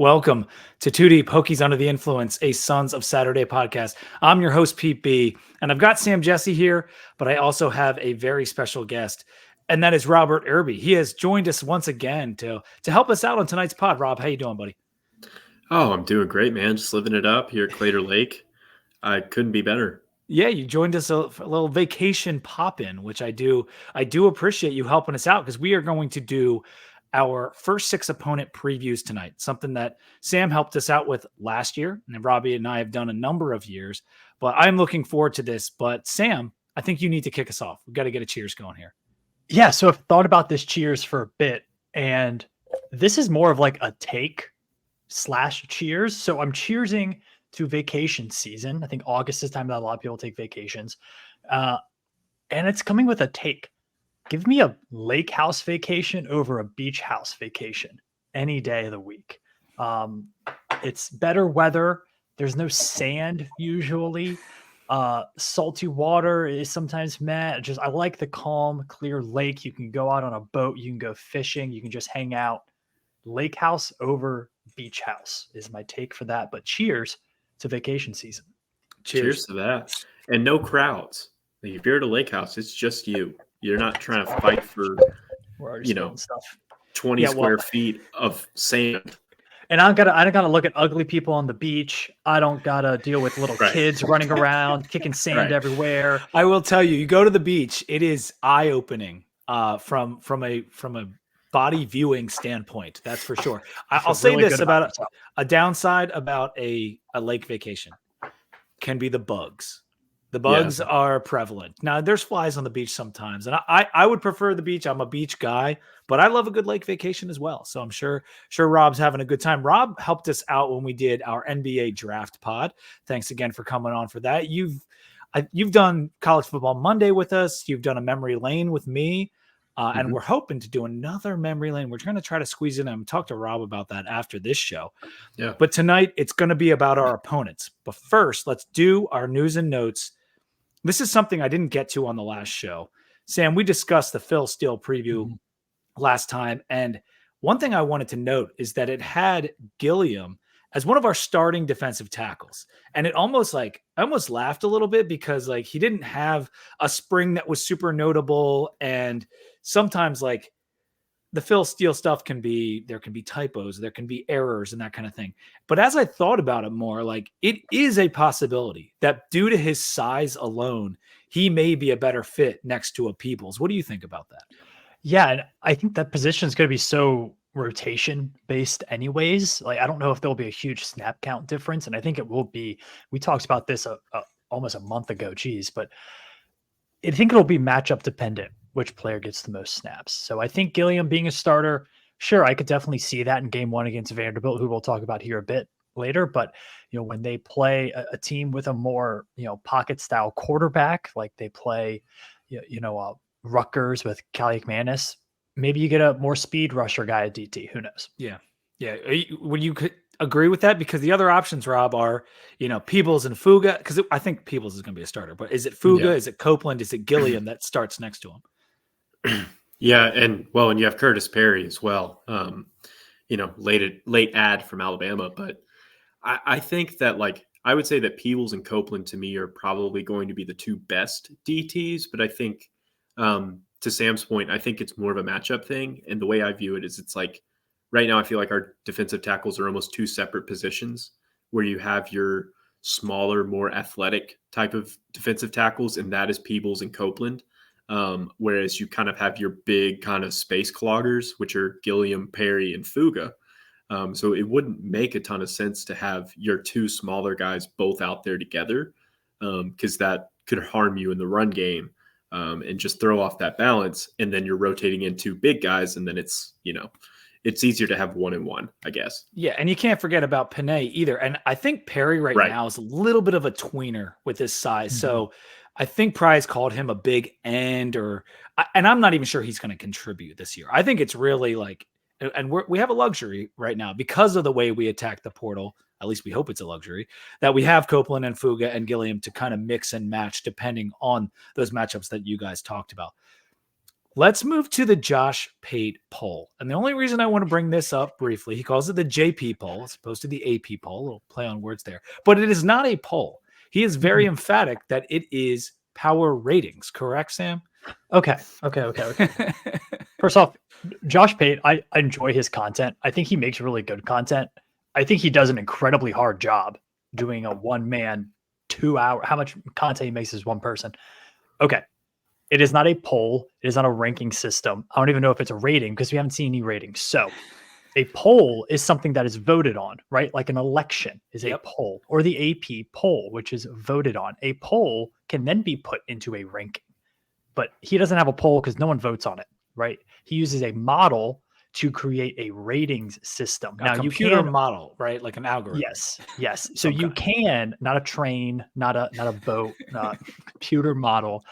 Welcome to Two Deep Hokies Under the Influence, a Sons of Saturday podcast. I'm your host, Pete B, and I've got Sam Jesse here, but I also have a very special guest, and that is Robert Irby. He has joined us once again to help us out on tonight's pod. Rob, how you doing, buddy? Oh, I'm doing great, man. Just living it up here at Claytor Lake. I couldn't be better. Yeah, you joined us for a little vacation pop-in, which I do appreciate you helping us out because we are going to do our first 6 opponent previews tonight, something that Sam helped us out with last year, and Robbie and I have done a number of years, but I'm looking forward to this. But Sam, I think you need to kick us off. We've got to get a cheers going here. Yeah, so I've thought about this cheers for a bit, and this is more of like a take/cheers. So I'm cheersing to vacation season. I think August is time that a lot of people take vacations. And it's coming with a take. Give me a lake house vacation over a beach house vacation any day of the week. It's better weather. There's no sand usually. Salty water is sometimes mad. I like the calm, clear lake. You can go out on a boat. You can go fishing. You can just hang out. Lake house over beach house is my take for that. But cheers to vacation season. Cheers to that. And no crowds. Like if you're at a lake house, it's just you. You're not trying to fight for, stuff. 20 square feet of sand. And I don't gotta look at ugly people on the beach. I don't gotta deal with little kids running around, kicking sand everywhere. I will tell you, you go to the beach, it is eye-opening from a body viewing standpoint. That's for sure. I'll say really this about a downside about a lake vacation can be the bugs. The bugs are prevalent. Now, there's flies on the beach sometimes, and I would prefer the beach. I'm a beach guy, but I love a good lake vacation as well. So I'm sure Rob's having a good time. Rob helped us out when we did our NBA draft pod. Thanks again for coming on for that. You've done College Football Monday with us. You've done a memory lane with me, and we're hoping to do another memory lane. We're going to try to squeeze in and talk to Rob about that after this show. Yeah. But tonight, it's going to be about our opponents. But first, let's do our news and notes. This is something I didn't get to on the last show. Sam, we discussed the Phil Steele preview last time. And one thing I wanted to note is that it had Gilliam as one of our starting defensive tackles. And it almost I almost laughed a little bit because he didn't have a spring that was super notable. And sometimes the Phil Steele stuff there can be typos, there can be errors and that kind of thing. But as I thought about it more, it is a possibility that due to his size alone, he may be a better fit next to a Peebles. What do you think about that? Yeah, and I think that position is going to be so rotation based anyways. I don't know if there'll be a huge snap count difference. And I think it will be. We talked about this almost a month ago, but I think it'll be matchup dependent which player gets the most snaps. So I think Gilliam being a starter, sure, I could definitely see that in game 1 against Vanderbilt, who we'll talk about here a bit later. But, when they play a team with a more, pocket style quarterback, like they play, Rutgers with Callie McManus, maybe you get a more speed rusher guy at DT. Who knows? Yeah. Yeah. Would you agree with that? Because the other options, Rob, are, Peebles and Fuga. Because I think Peebles is going to be a starter. But is it Fuga? Yeah. Is it Copeland? Is it Gilliam that starts next to him? Yeah, and you have Curtis Perry as well. Late ad from Alabama, but I think that I would say that Peebles and Copeland to me are probably going to be the 2 best DTs. But I think to Sam's point, I think it's more of a matchup thing. And the way I view it is it's right now I feel like our defensive tackles are almost 2 separate positions where you have your smaller, more athletic type of defensive tackles, and that is Peebles and Copeland. Whereas you kind of have your big kind of space cloggers, which are Gilliam, Perry, and Fuga. So it wouldn't make a ton of sense to have your 2 smaller guys both out there together because that could harm you in the run game and just throw off that balance. And then you're rotating in 2 big guys, and then it's easier to have 1 and 1, I guess. Yeah, and you can't forget about Panay either. And I think Perry right now is a little bit of a tweener with his size. So I think Price called him a big end, and I'm not even sure he's going to contribute this year. I think it's really and we have a luxury right now because of the way we attack the portal. At least we hope it's a luxury that we have Copeland and Fuga and Gilliam to kind of mix and match depending on those matchups that you guys talked about. Let's move to the Josh Pate poll. And the only reason I want to bring this up briefly, he calls it the JP poll as opposed to the AP poll. A little play on words there. But it is not a poll. He is very emphatic that it is power ratings. Correct, Sam? Okay. First off, Josh Pate, I enjoy his content. I think he makes really good content. I think he does an incredibly hard job doing a one-man, 2-hour. How much content he makes as one person. Okay. It is not a poll. It is not a ranking system. I don't even know if it's a rating because we haven't seen any ratings. So a poll is something that is voted on, right? Like an election is a poll, or the AP poll, which is voted on. A poll can then be put into a ranking, but he doesn't have a poll because no one votes on it, right? He uses a model to create a ratings system. Now, you can model, right? Like an algorithm. Yes. So you can, not a train, not a boat, computer model.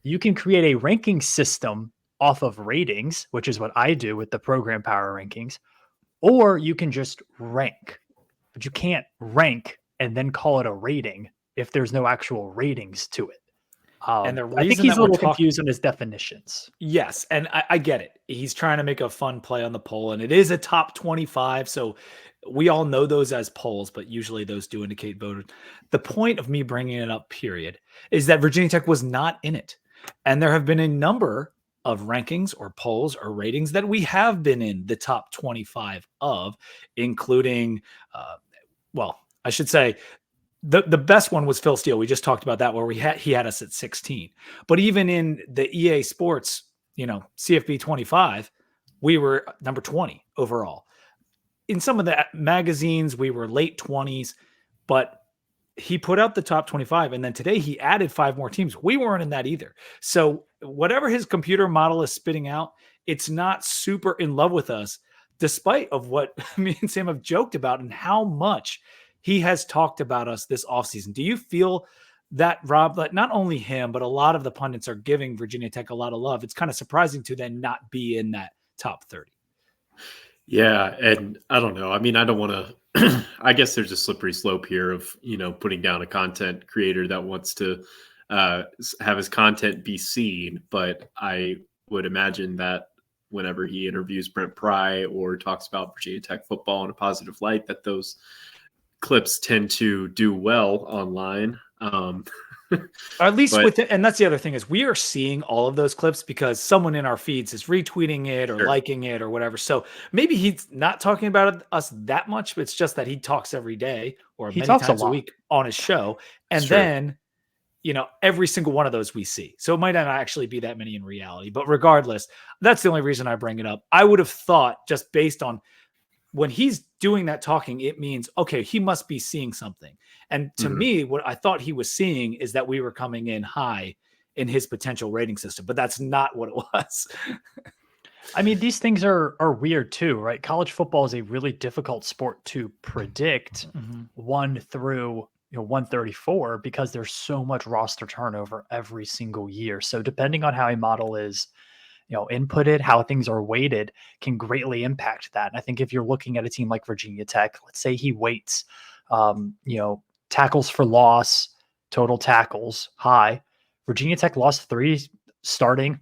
You can create a ranking system off of ratings, which is what I do with the program power rankings, or you can just rank, but you can't rank and then call it a rating if there's no actual ratings to it. And the reason I think he's a little confused on his definitions. Yes, and I get it. He's trying to make a fun play on the poll, and it is a top 25, so we all know those as polls, but usually those do indicate voted. The point of me bringing it up, period, is that Virginia Tech was not in it. And there have been a number of rankings or polls or ratings that we have been in the top 25 of, including, I should say, the best one was Phil Steele. We just talked about that, where he had us at 16. But even in the EA Sports, CFB 25, we were number 20 overall. In some of the magazines, we were late 20s, but he put out the top 25, and then today he added 5 more teams. We weren't in that either. So whatever his computer model is spitting out, it's not super in love with us, despite of what me and Sam have joked about and how much he has talked about us this offseason. Do you feel that, Rob, that not only him, but a lot of the pundits are giving Virginia Tech a lot of love? It's kind of surprising to then not be in that top 30. Yeah, and I don't know. I mean, I don't want to I guess there's a slippery slope here of, putting down a content creator that wants to have his content be seen. But I would imagine that whenever he interviews Brent Pry or talks about Virginia Tech football in a positive light, that those clips tend to do well online. Or at least and that's the other thing, is we are seeing all of those clips because someone in our feeds is retweeting it or liking it or whatever. So maybe he's not talking about us that much, but it's just that he talks every day or many times a week on his show. And then, every single one of those we see. So it might not actually be that many in reality, but regardless, that's the only reason I bring it up. I would have thought, just based on when he's doing that talking, it means, okay, he must be seeing something. And to me, what I thought he was seeing is that we were coming in high in his potential rating system, but that's not what it was. I mean, these things are weird too, right? College football is a really difficult sport to predict 1 through 134 because there's so much roster turnover every single year. So depending on how a model is inputted, how things are weighted can greatly impact that. And I think if you're looking at a team like Virginia Tech, let's say he weights, tackles for loss, total tackles high. Virginia Tech lost 3 starting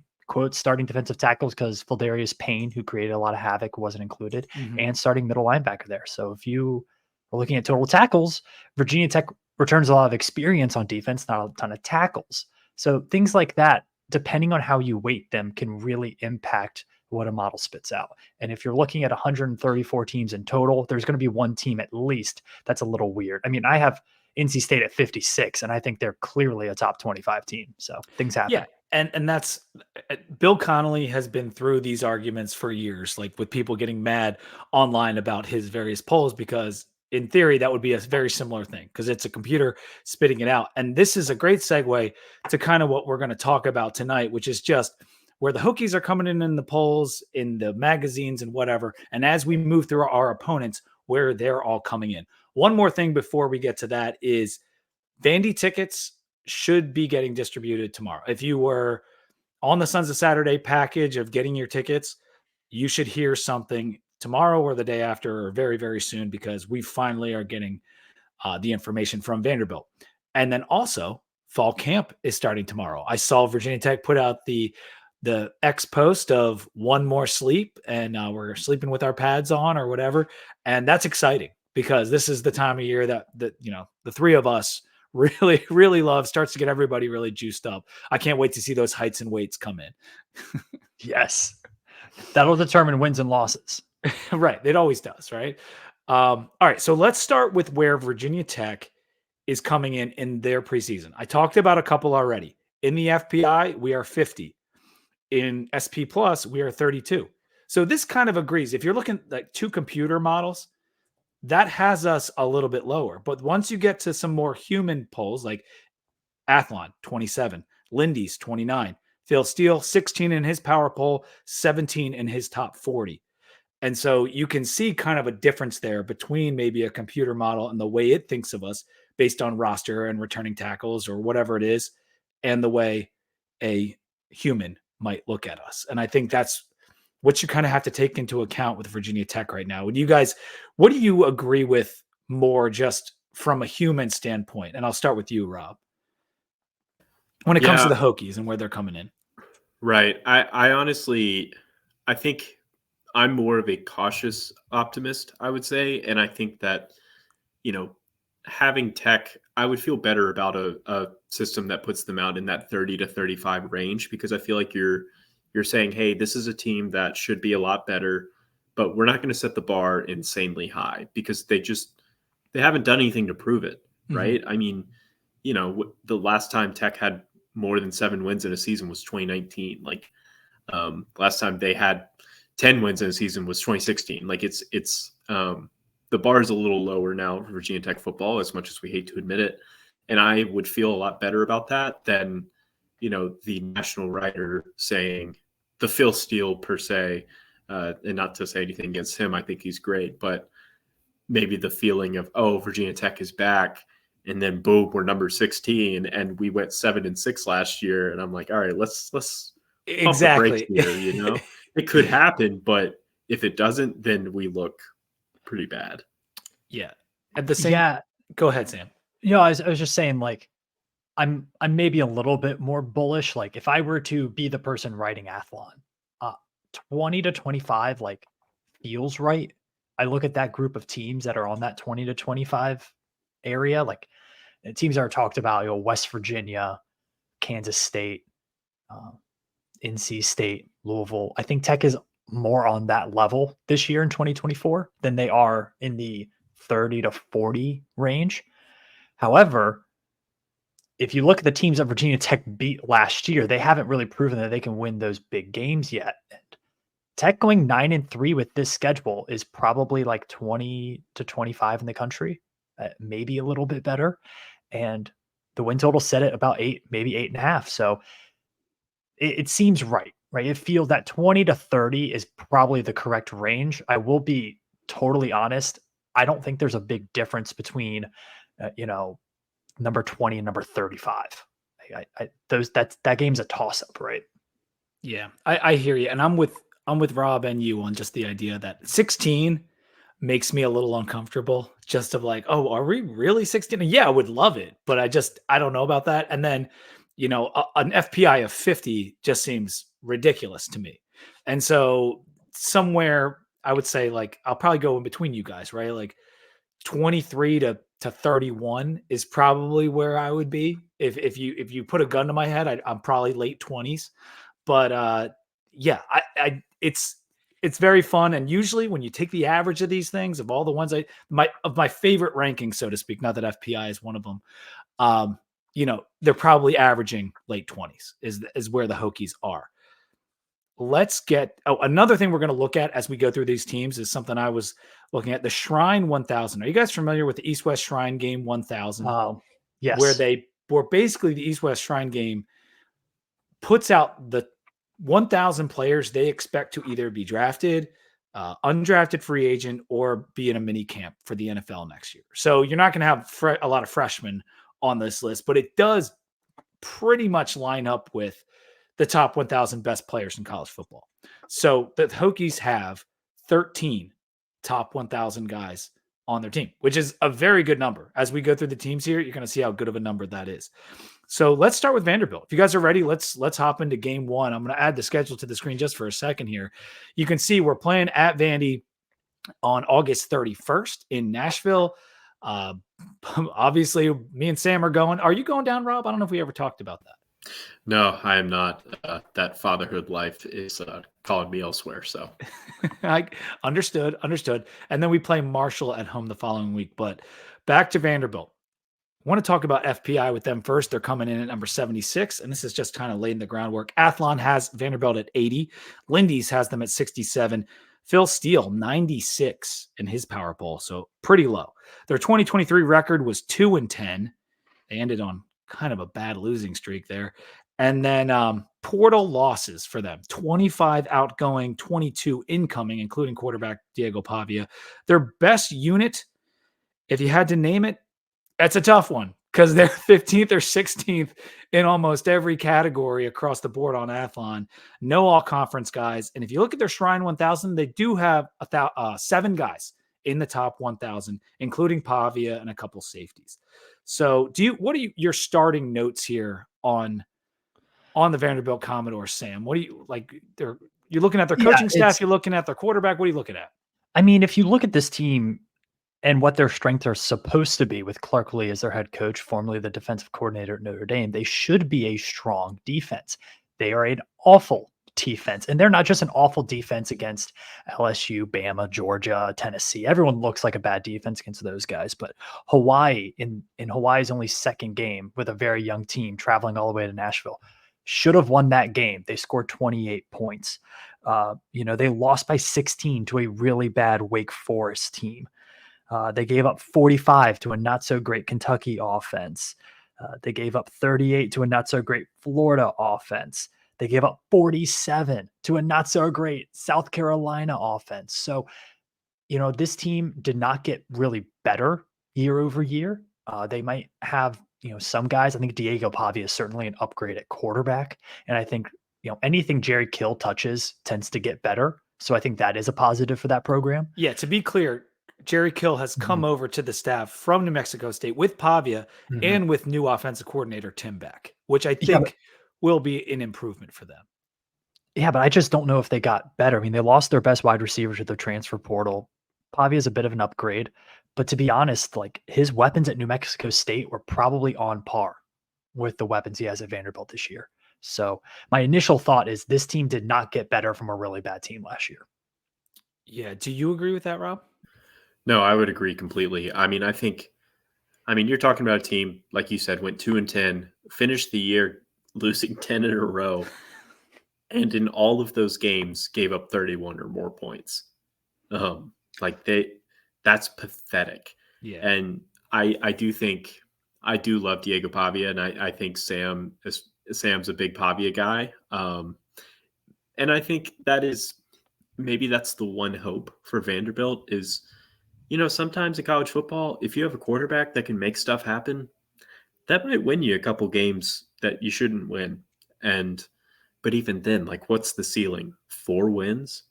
defensive tackles because Phildarius Payne, who created a lot of havoc, wasn't included, and starting middle linebacker there. So if you are looking at total tackles, Virginia Tech returns a lot of experience on defense, not a ton of tackles. So things like that, depending on how you weight them, can really impact what a model spits out. And if you're looking at 134 teams in total, there's going to be one team at least that's a little weird. I mean, I have NC State at 56, and I think they're clearly a top 25 team. So things happen. Yeah. And that's Bill Connolly has been through these arguments for years, like with people getting mad online about his various polls, because in theory, that would be a very similar thing because it's a computer spitting it out. And this is a great segue to kind of what we're going to talk about tonight, which is just where the Hokies are coming in the polls, in the magazines and whatever. And as we move through our opponents, where they're all coming in. One more thing before we get to that is Vandy tickets should be getting distributed tomorrow. If you were on the Sons of Saturday package of getting your tickets, you should hear something tomorrow or the day after or very, very soon, because we finally are getting the information from Vanderbilt. And then also fall camp is starting tomorrow. I saw Virginia Tech put out the the X post of one more sleep and we're sleeping with our pads on or whatever. And that's exciting because this is the time of year that the three of us really, really love, starts to get everybody really juiced up. I can't wait to see those heights and weights come in. Yes. That'll determine wins and losses. Right. It always does. Right. All right. So let's start with where Virginia Tech is coming in their preseason. I talked about a couple already. In the FPI, we are 50. In SP Plus, we are 32. So this kind of agrees. If you're looking like two computer models, that has us a little bit lower. But once you get to some more human polls, like Athlon, 27, Lindy's 29, Phil Steele, 16 in his power poll, 17 in his top 40. And so you can see kind of a difference there between maybe a computer model and the way it thinks of us based on roster and returning tackles or whatever it is, and the way a human might look at us. And I think that's what you kind of have to take into account with Virginia Tech right now. What do you agree with more just from a human standpoint? And I'll start with you, Rob. When it comes to the Hokies and where they're coming in. Right. I honestly, I think I'm more of a cautious optimist, I would say. And I think that, having Tech, I would feel better about a system that puts them out in that 30 to 35 range, because I feel like you're saying, hey, this is a team that should be a lot better, but we're not going to set the bar insanely high because they haven't done anything to prove it. Right. Mm-hmm. I mean, the last time Tech had more than 7 wins in a season was 2019. Like last time they had 10 wins in a season was 2016. Like it's the bar is a little lower now for Virginia Tech football, as much as we hate to admit it. And I would feel a lot better about that than, the national writer saying the Phil Steele per se, and not to say anything against him. I think he's great, but maybe the feeling of, oh, Virginia Tech is back. And then boom, we're number 16 and we went 7-6 last year. And I'm like, all right, let's exactly pump the brakes here, It could happen, but if it doesn't, then we look pretty bad. Yeah. At the same Go ahead, Sam. I was just saying, like, I'm maybe a little bit more bullish. Like, if I were to be the person writing Athlon, 20 to 25 like feels right. I look at that group of teams that are on that 20 to 25 area, like teams that are talked about, West Virginia, Kansas State, NC State, Louisville. I think Tech is more on that level this year in 2024 than they are in the 30 to 40 range. However, if you look at the teams that Virginia Tech beat last year, they haven't really proven that they can win those big games yet. And Tech going 9-3 with this schedule is probably like 20 to 25 in the country, maybe a little bit better. And the win total set at about 8, maybe 8.5. So it seems right? It feels that 20 to 30 is probably the correct range. I will be totally honest. I don't think there's a big difference between, number 20 and number 35. That game's a toss up, right? Yeah, I hear you. And I'm with Rob and you on just the idea that 16 makes me a little uncomfortable, just of like, oh, are we really 16? Yeah, I would love it, but I don't know about that. And then, an FPI of 50 just seems ridiculous to me. And so somewhere I would say, like, I'll probably go in between you guys, right? Like 23 to 31 is probably where I would be. If you put a gun to my head, I'm probably late 20s. But it's very fun. And usually when you take the average of these things, of all the ones of my favorite rankings, so to speak, not that FPI is one of them, they're probably averaging late 20s is where the Hokies are. Let's get another thing we're going to look at as we go through these teams is something I was looking at, the Shrine 1000. Are you guys familiar with the East-West Shrine Game 1000? Yes. Where basically the East-West Shrine Game puts out the 1,000 players they expect to either be drafted, undrafted free agent, or be in a mini camp for the NFL next year. So you're not going to have a lot of freshmen on this list, but it does pretty much line up with the top 1,000 best players in college football. So the Hokies have 13 top 1,000 guys on their team, which is a very good number. As we go through the teams here, you're going to see how good of a number that is. So let's start with Vanderbilt. If you guys are ready, let's hop into game one. I'm going to add the schedule to the screen just for a second here. You can see we're playing at Vandy on August 31st in Nashville. Obviously, me and Sam are going. Are you going down, Rob? I don't know if we ever talked about that. No, I am not. That fatherhood life is calling me elsewhere. So I understood. And then we play Marshall at home the following week. But back to Vanderbilt. I want to talk about FPI with them first. They're coming in at number 76, and this is just kind of laying the groundwork. Athlon has Vanderbilt at 80. Lindy's has them at 67. Phil Steele, 96 in his power poll, so pretty low. Their 2023 record was 2-10. They ended on kind of a bad losing streak there. And then portal losses for them, 25 outgoing, 22 incoming, including quarterback Diego Pavia. Their best unit, if you had to name it, that's a tough one because they're 15th or 16th in almost every category across the board on Athlon. No all-conference guys. And if you look at their Shrine 1000, they do have 7 guys in the top 1,000, including Pavia and a couple safeties. So what are your starting notes here on the Vanderbilt Commodores, Sam? What do you like? You're looking at their coaching staff. You're looking at their quarterback. What are you looking at? I mean, if you look at this team and what their strengths are supposed to be with Clark Lee as their head coach, formerly the defensive coordinator at Notre Dame, they should be a strong defense. They are an awful defense, and they're not just an awful defense against LSU, Bama, Georgia, Tennessee. Everyone looks like a bad defense against those guys, but Hawaii in Hawaii's only second game with a very young team traveling all the way to Nashville should have won that game. They scored 28 points. They lost by 16 to a really bad Wake Forest team. They gave up 45 to a not-so-great Kentucky offense. They gave up 38 to a not-so-great Florida offense. They gave up 47 to a not-so-great South Carolina offense. So, this team did not get really better year over year. They might have, some guys. I think Diego Pavia is certainly an upgrade at quarterback. And I think, anything Jerry Kill touches tends to get better. So I think that is a positive for that program. Yeah, to be clear, Jerry Kill has come over to the staff from New Mexico State with Pavia and with new offensive coordinator Tim Beck, which I think will be an improvement for them. Yeah, but I just don't know if they got better. I mean, they lost their best wide receiver to the transfer portal. Pavia is a bit of an upgrade, but to be honest, like his weapons at New Mexico State were probably on par with the weapons he has at Vanderbilt this year. So my initial thought is this team did not get better from a really bad team last year. Yeah. Do you agree with that, Rob? No, I would agree completely. I mean, you're talking about a team, like you said, went 2-10, finished the year losing 10 in a row, and in all of those games gave up 31 or more points. That's pathetic. Yeah. And I do love Diego Pavia, and I think Sam's a big Pavia guy. And I think that's the one hope for Vanderbilt is, sometimes in college football, if you have a quarterback that can make stuff happen, that might win you a couple games that you shouldn't win. But even then, what's the ceiling? 4 wins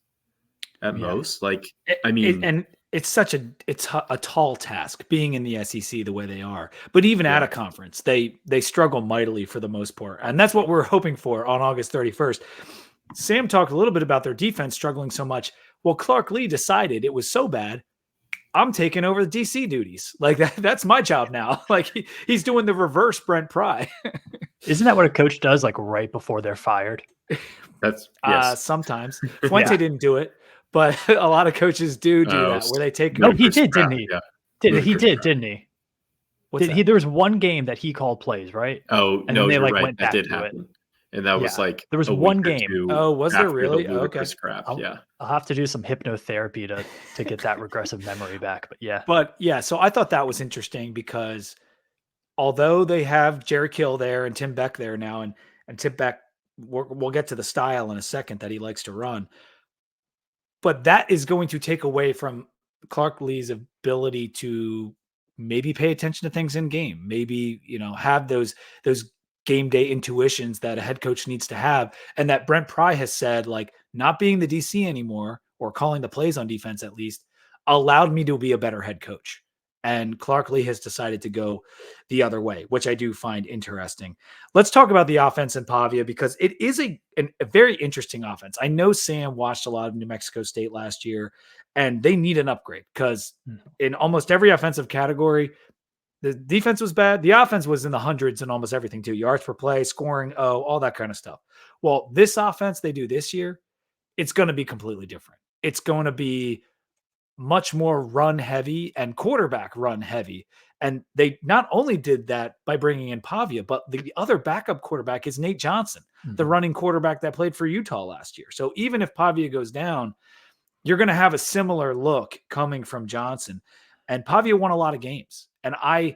at most? And it's a tall task being in the SEC the way they are. But even at a conference, they struggle mightily for the most part. And that's what we're hoping for on August 31st. Sam talked a little bit about their defense struggling so much. Well, Clark Lee decided it was so bad, I'm taking over the DC duties. That's my job now. He's doing the reverse Brent Pry. Isn't that what a coach does right before they're fired? That's yes. Sometimes. Fuente didn't do it, but a lot of coaches do that where they take. No, he did, didn't he? Yeah. He did, didn't he? There was one game that he called plays, right? Oh, and no, then they right. went back that did to happen. It. And that was there was one game. Oh, was there really? Okay. I'll have to do some hypnotherapy to get that regressive memory back. But so I thought that was interesting because although they have Jerry Kill there and Tim Beck there now, and Tim Beck, we'll get to the style in a second that he likes to run, but that is going to take away from Clark Lee's ability to maybe pay attention to things in game, maybe, have those game day intuitions that a head coach needs to have. And that Brent Pry has said, not being the DC anymore or calling the plays on defense, at least, allowed me to be a better head coach. And Clark Lee has decided to go the other way, which I do find interesting. Let's talk about the offense in Pavia, because it is a very interesting offense. I know Sam watched a lot of New Mexico State last year, and they need an upgrade because in almost every offensive category, the defense was bad. The offense was in the hundreds and almost everything too. Yards per play, scoring, all that kind of stuff. Well, this offense they do this year, it's going to be completely different. It's going to be much more run heavy and quarterback run heavy. And they not only did that by bringing in Pavia, but the other backup quarterback is Nate Johnson, the running quarterback that played for Utah last year. So even if Pavia goes down, you're going to have a similar look coming from Johnson. And Pavia won a lot of games. And I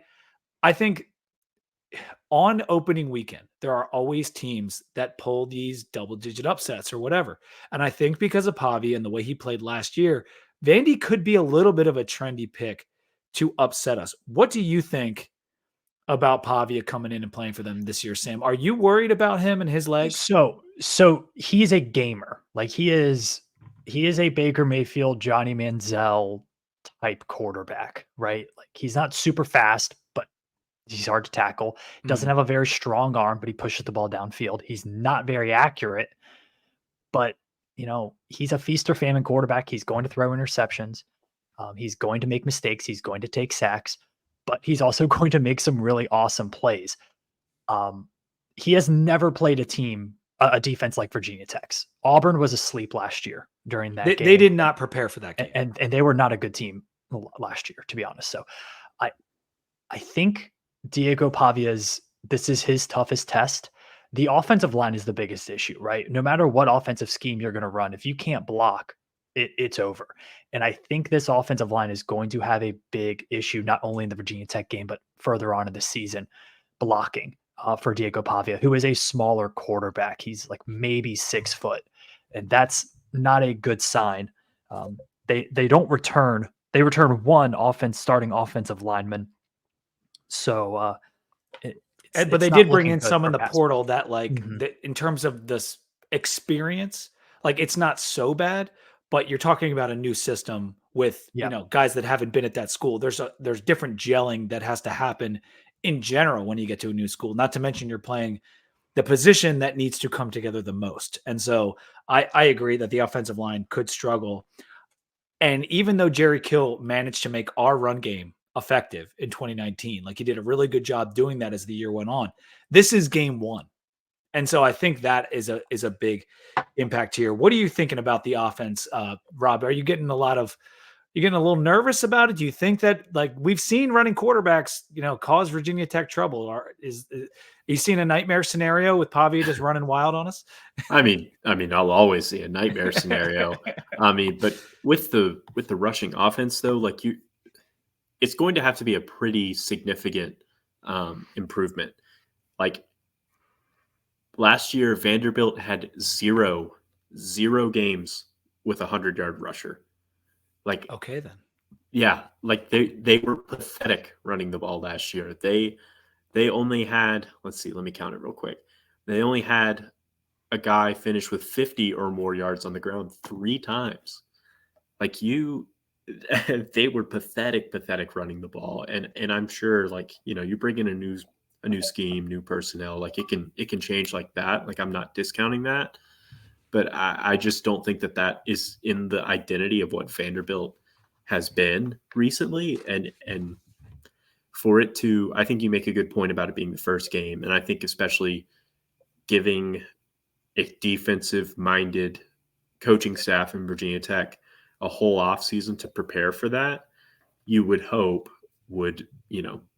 think on opening weekend, there are always teams that pull these double-digit upsets or whatever. And I think because of Pavia and the way he played last year, Vandy could be a little bit of a trendy pick to upset us. What do you think about Pavia coming in and playing for them this year, Sam? Are you worried about him and his legs? So he's a gamer. Like he is a Baker Mayfield, Johnny Manziel type quarterback, right? Like he's not super fast, but he's hard to tackle. Doesn't have a very strong arm, but he pushes the ball downfield. He's not very accurate, but he's a feast or famine quarterback. He's going to throw interceptions. He's going to make mistakes. He's going to take sacks, but he's also going to make some really awesome plays. He has never played a defense like Virginia Tech's. Auburn was asleep last year during that game. They did not prepare for that game. And they were not a good team last year, to be honest. So I think Diego Pavia's, this is his toughest test. The offensive line is the biggest issue, right? No matter what offensive scheme you're going to run, if you can't block, it's over. And I think this offensive line is going to have a big issue, not only in the Virginia Tech game, but further on in the season, blocking for Diego Pavia, who is a smaller quarterback. He's like maybe 6 foot, and that's not a good sign. They don't return. They return one starting offensive lineman. So, but they did bring in some in the portal that in terms of this experience, like it's not so bad, but you're talking about a new system with, guys that haven't been at that school. There's different gelling that has to happen in general when you get to a new school, not to mention you're playing the position that needs to come together the most. And so I agree that the offensive line could struggle. And even though Jerry Kill managed to make our run game effective in 2019, like he did a really good job doing that as the year went on, this is game one. And so I think that is a big impact here. What are you thinking about the offense, Rob? Are you getting a little nervous about it? Do you think that, like, we've seen running quarterbacks, cause Virginia Tech trouble? Or is you seen a nightmare scenario with Pavia just running wild on us? I mean, I'll always see a nightmare scenario. But with the rushing offense though, it's going to have to be a pretty significant improvement. Like last year, Vanderbilt had zero games with a 100-yard rusher. Like, okay, then. Yeah. Like they were pathetic running the ball last year. They only had, let me count it real quick. They only had a guy finish with 50 or more yards on the ground 3 times. Like they were pathetic running the ball. And I'm sure, you bring in a new scheme, new personnel, like it can change like that. Like, I'm not discounting that, but I just don't think that is in the identity of what Vanderbilt has been recently. And for it to, I think you make a good point about it being the first game. And I think especially giving a defensive minded coaching staff in Virginia Tech a whole off season to prepare for that, you would hope would,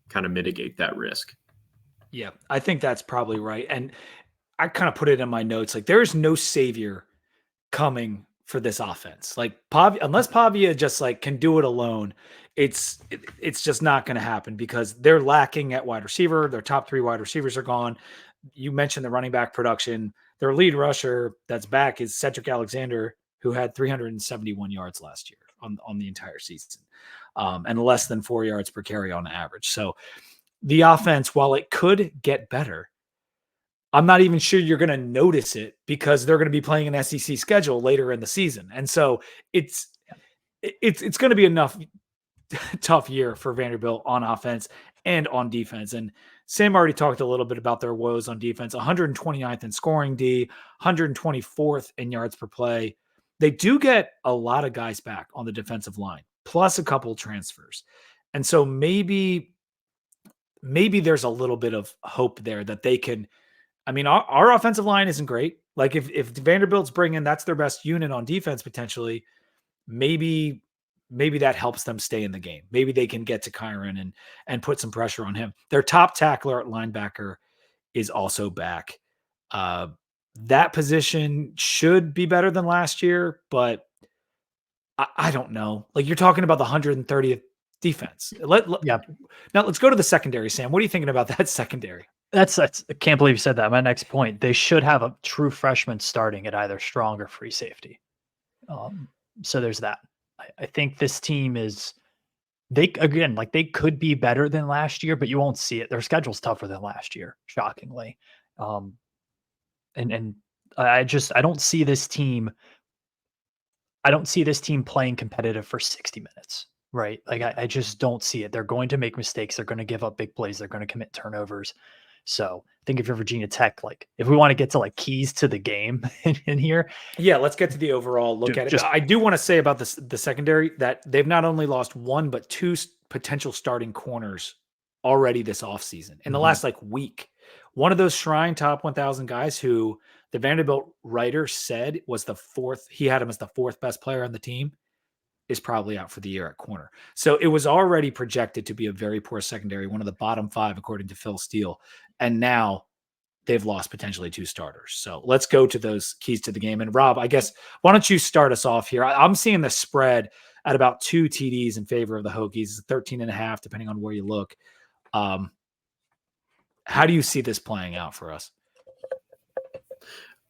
kind of mitigate that risk. Yeah, I think that's probably right. And I kind of put it in my notes, like there is no savior coming for this offense. Like unless Pavia just can do it alone, it's just not going to happen because they're lacking at wide receiver. Their top 3 wide receivers are gone. You mentioned the running back production. Their lead rusher that's back is Cedric Alexander, who had 371 yards last year on the entire season, and less than 4 yards per carry on average. So the offense, while it could get better, I'm not even sure you're going to notice it because they're going to be playing an SEC schedule later in the season. And so it's going to be enough tough year for Vanderbilt on offense and on defense. And Sam already talked a little bit about their woes on defense, 129th in scoring D, 124th in yards per play. They do get a lot of guys back on the defensive line, plus a couple transfers. And so maybe there's a little bit of hope there that they can. I mean, our offensive line isn't great. Like if Vanderbilt's bringing, that's their best unit on defense potentially. Maybe that helps them stay in the game. Maybe they can get to Kyron and put some pressure on him. Their top tackler at linebacker is also back. That position should be better than last year, but I don't know. Like you're talking about the 130th defense. Yeah. Now let's go to the secondary, Sam. What are you thinking about that secondary? That's I can't believe you said that. My next point, they should have a true freshman starting at either strong or free safety. So there's that. I think this team is they could be better than last year, but you won't see it. Their schedule's tougher than last year, shockingly. And I don't see this team. I don't see this team playing competitive for 60 minutes, right? Like I just don't see it. They're going to make mistakes. They're going to give up big plays. They're going to commit turnovers. So I think if you're Virginia Tech, like if we want to get to like keys to the game in here. Yeah, let's get to the overall look at it. I do want to say about the secondary that they've not only lost one, but two potential starting corners already this offseason in the last like week. One of those Shrine top 1,000 guys who the Vanderbilt writer said was he had him as the fourth best player on the team, is probably out for the year at corner. So it was already projected to be a very poor secondary, one of the bottom 5, according to Phil Steele. And now they've lost potentially 2 starters. So let's go to those keys to the game. And Rob, I guess, why don't you start us off here? I'm seeing the spread at about 2 TDs in favor of the Hokies, 13.5, depending on where you look. How do you see this playing out for us?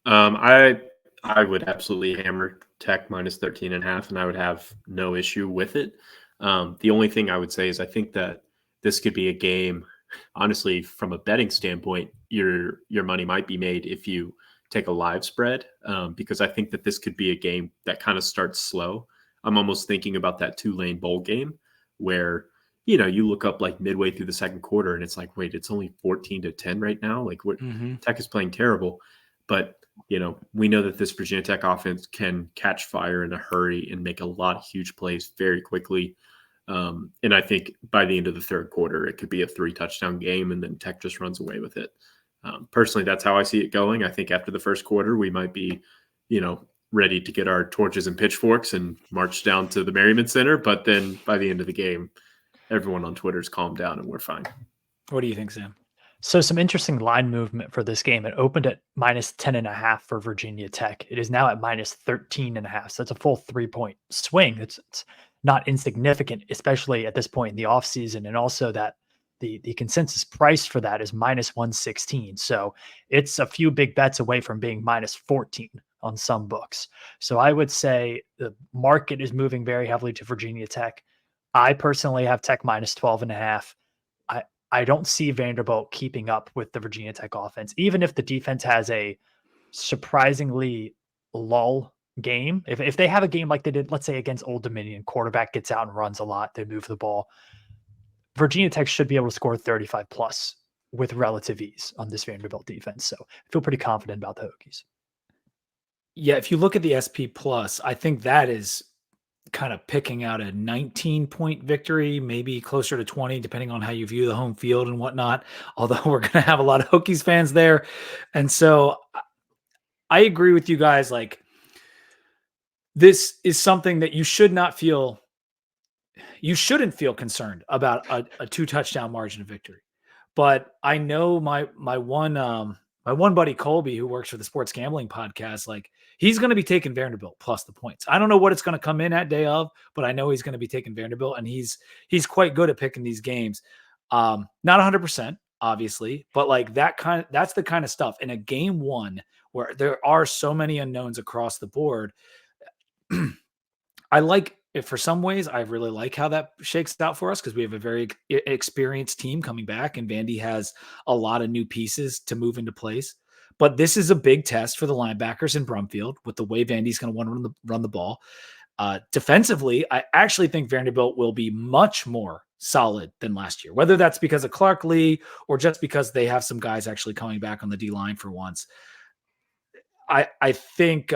I would absolutely hammer Tech minus 13.5, and I would have no issue with it. The only thing I would say is I think that this could be a game, honestly, from a betting standpoint, your money might be made if you take a live spread, because I think that this could be a game that kind of starts slow. I'm almost thinking about that Tulane bowl game where, you look up like midway through the second quarter and it's like, wait, it's only 14-10 right now. Like Tech is playing terrible, but we know that this Virginia Tech offense can catch fire in a hurry and make a lot of huge plays very quickly. And I think by the end of the third quarter, it could be a 3-touchdown game and then Tech just runs away with it. Personally, that's how I see it going. I think after the first quarter, we might be, ready to get our torches and pitchforks and march down to the Merriman Center. But then by the end of the game, everyone on Twitter's calmed down and we're fine. What do you think, Sam? So some interesting line movement for this game. It opened at minus 10.5 for Virginia Tech. It is now at minus 13.5. So it's a full 3-point swing. It's not insignificant, especially at this point in the offseason. And also that the consensus price for that is minus 116. So it's a few big bets away from being minus 14 on some books. So I would say the market is moving very heavily to Virginia Tech. I personally have Tech minus 12.5. I don't see Vanderbilt keeping up with the Virginia Tech offense, even if the defense has a surprisingly lull game. If they have a game like they did, let's say against Old Dominion, quarterback gets out and runs a lot, they move the ball. Virginia Tech should be able to score 35 plus with relative ease on this Vanderbilt defense. So I feel pretty confident about the Hokies. Yeah, if you look at the SP plus, I think that is kind of picking out a 19-point victory, maybe closer to 20, depending on how you view the home field and whatnot. Although we're going to have a lot of Hokies fans there. And so I agree with you guys. Like, this is something that you shouldn't feel concerned about a 2-touchdown margin of victory. But I know my one buddy Colby, who works for the Sports Gambling Podcast, like, he's going to be taking Vanderbilt plus the points. I don't know what it's going to come in at day of, but I know he's going to be taking Vanderbilt, and he's quite good at picking these games. Not 100%, obviously, but like that's the kind of stuff in a game one where there are so many unknowns across the board. I like it for some ways. I really like how that shakes out for us because we have a very experienced team coming back, and Vandy has a lot of new pieces to move into place. But this is a big test for the linebackers in Brumfield with the way Vandy's going to want to run the ball. Defensively, I actually think Vanderbilt will be much more solid than last year, whether that's because of Clark Lee or just because they have some guys actually coming back on the D line for once. I think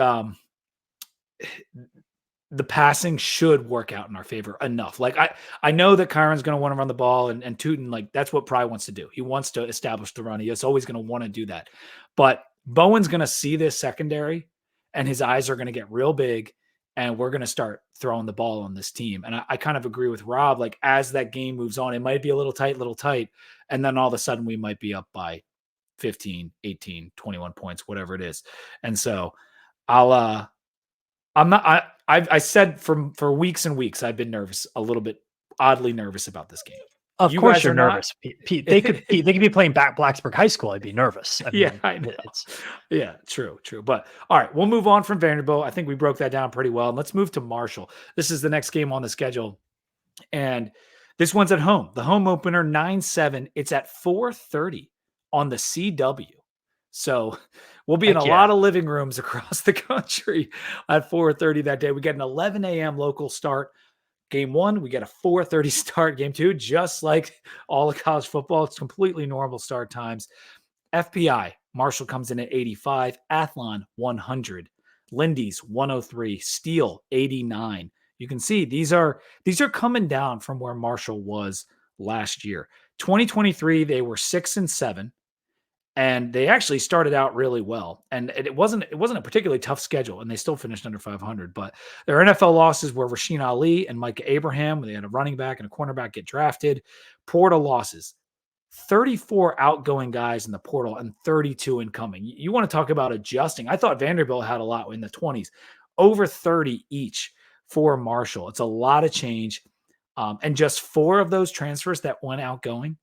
the passing should work out in our favor enough. Like I know that Kyron's going to want to run the ball and Tootin, like that's what Pry wants to do. He wants to establish the run. He is always going to want to do that. But Bowen's going to see this secondary and his eyes are going to get real big and we're going to start throwing the ball on this team. And I kind of agree with Rob. Like as that game moves on, it might be a little tight. And then all of a sudden we might be up by 15, 18, 21 points, whatever it is. And so I said for weeks and weeks, I've been nervous, a little bit oddly nervous about this game. Of course you're nervous, Pete. They could be playing Blacksburg High School. I'd be nervous. I know. Yeah, true. But all right, we'll move on from Vanderbilt. I think we broke that down pretty well. And let's move to Marshall. This is the next game on the schedule. And this one's at home. The home opener, 9-7. It's at 4:30 on the CW. So we'll be in a lot of living rooms across the country at 4:30 that day. We get an 11 a.m. local start. Game one, we get a 4:30 start. Game two, just like all of college football, it's completely normal start times. FPI, Marshall comes in at 85, Athlon 100, Lindy's 103, Steele 89. You can see these are coming down from where Marshall was last year. 2023, they were 6-7. And they actually started out really well. And it wasn't a particularly tough schedule, and they still finished under 500. But their NFL losses were Rasheen Ali and Micah Abraham. They had a running back and a cornerback get drafted. Portal losses, 34 outgoing guys in the portal and 32 incoming. You want to talk about adjusting. I thought Vanderbilt had a lot in the 20s, over 30 each for Marshall. It's a lot of change. And just 4 of those transfers that went outgoing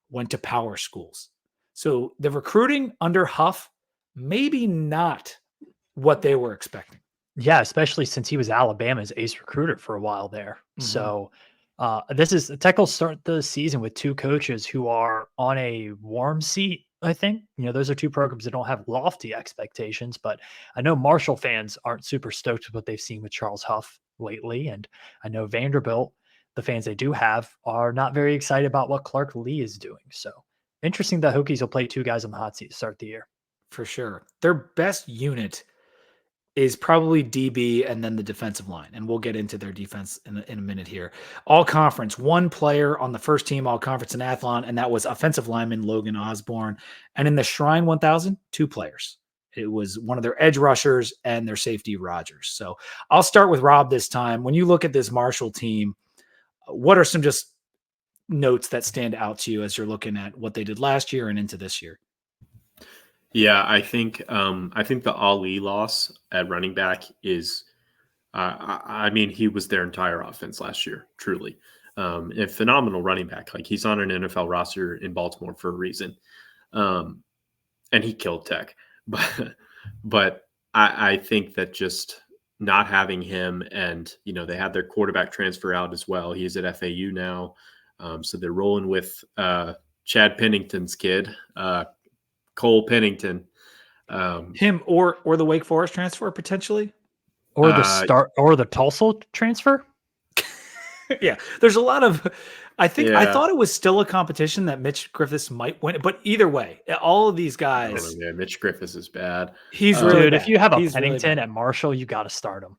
went to power schools. So the recruiting under Huff, maybe not what they were expecting. Yeah, especially since he was Alabama's ace recruiter for a while there. Mm-hmm. So Tech will start the season with 2 coaches who are on a warm seat, I think. Those are 2 programs that don't have lofty expectations, but I know Marshall fans aren't super stoked with what they've seen with Charles Huff lately. And I know Vanderbilt, the fans they do have, are not very excited about what Clark Lee is doing. So interesting that Hokies will play 2 guys on the hot seat to start the year. For sure. Their best unit is probably DB and then the defensive line. And we'll get into their defense in a minute here. All conference, 1 player on the first team, all conference in Athlon, and that was offensive lineman Logan Osborne. And in the Shrine 1000, 2 players. It was one of their edge rushers and their safety Rogers. So I'll start with Rob this time. When you look at this Marshall team, what are some just notes that stand out to you as you're looking at what they did last year and into this year? Yeah, I think the Ali loss at running back is, he was their entire offense last year, truly. A phenomenal running back. Like he's on an NFL roster in Baltimore for a reason. And he killed Tech. But I think that just not having him and, they had their quarterback transfer out as well. He's at FAU now. So they're rolling with Chad Pennington's kid, Cole Pennington. Him or the Wake Forest transfer potentially? Or the Tulsa transfer? Yeah. There's a lot of I thought it was still a competition that Mitch Griffiths might win it, but either way, all of these guys. Yeah, Mitch Griffiths is bad. He's really bad. If you have a Pennington at Marshall, you got to start him.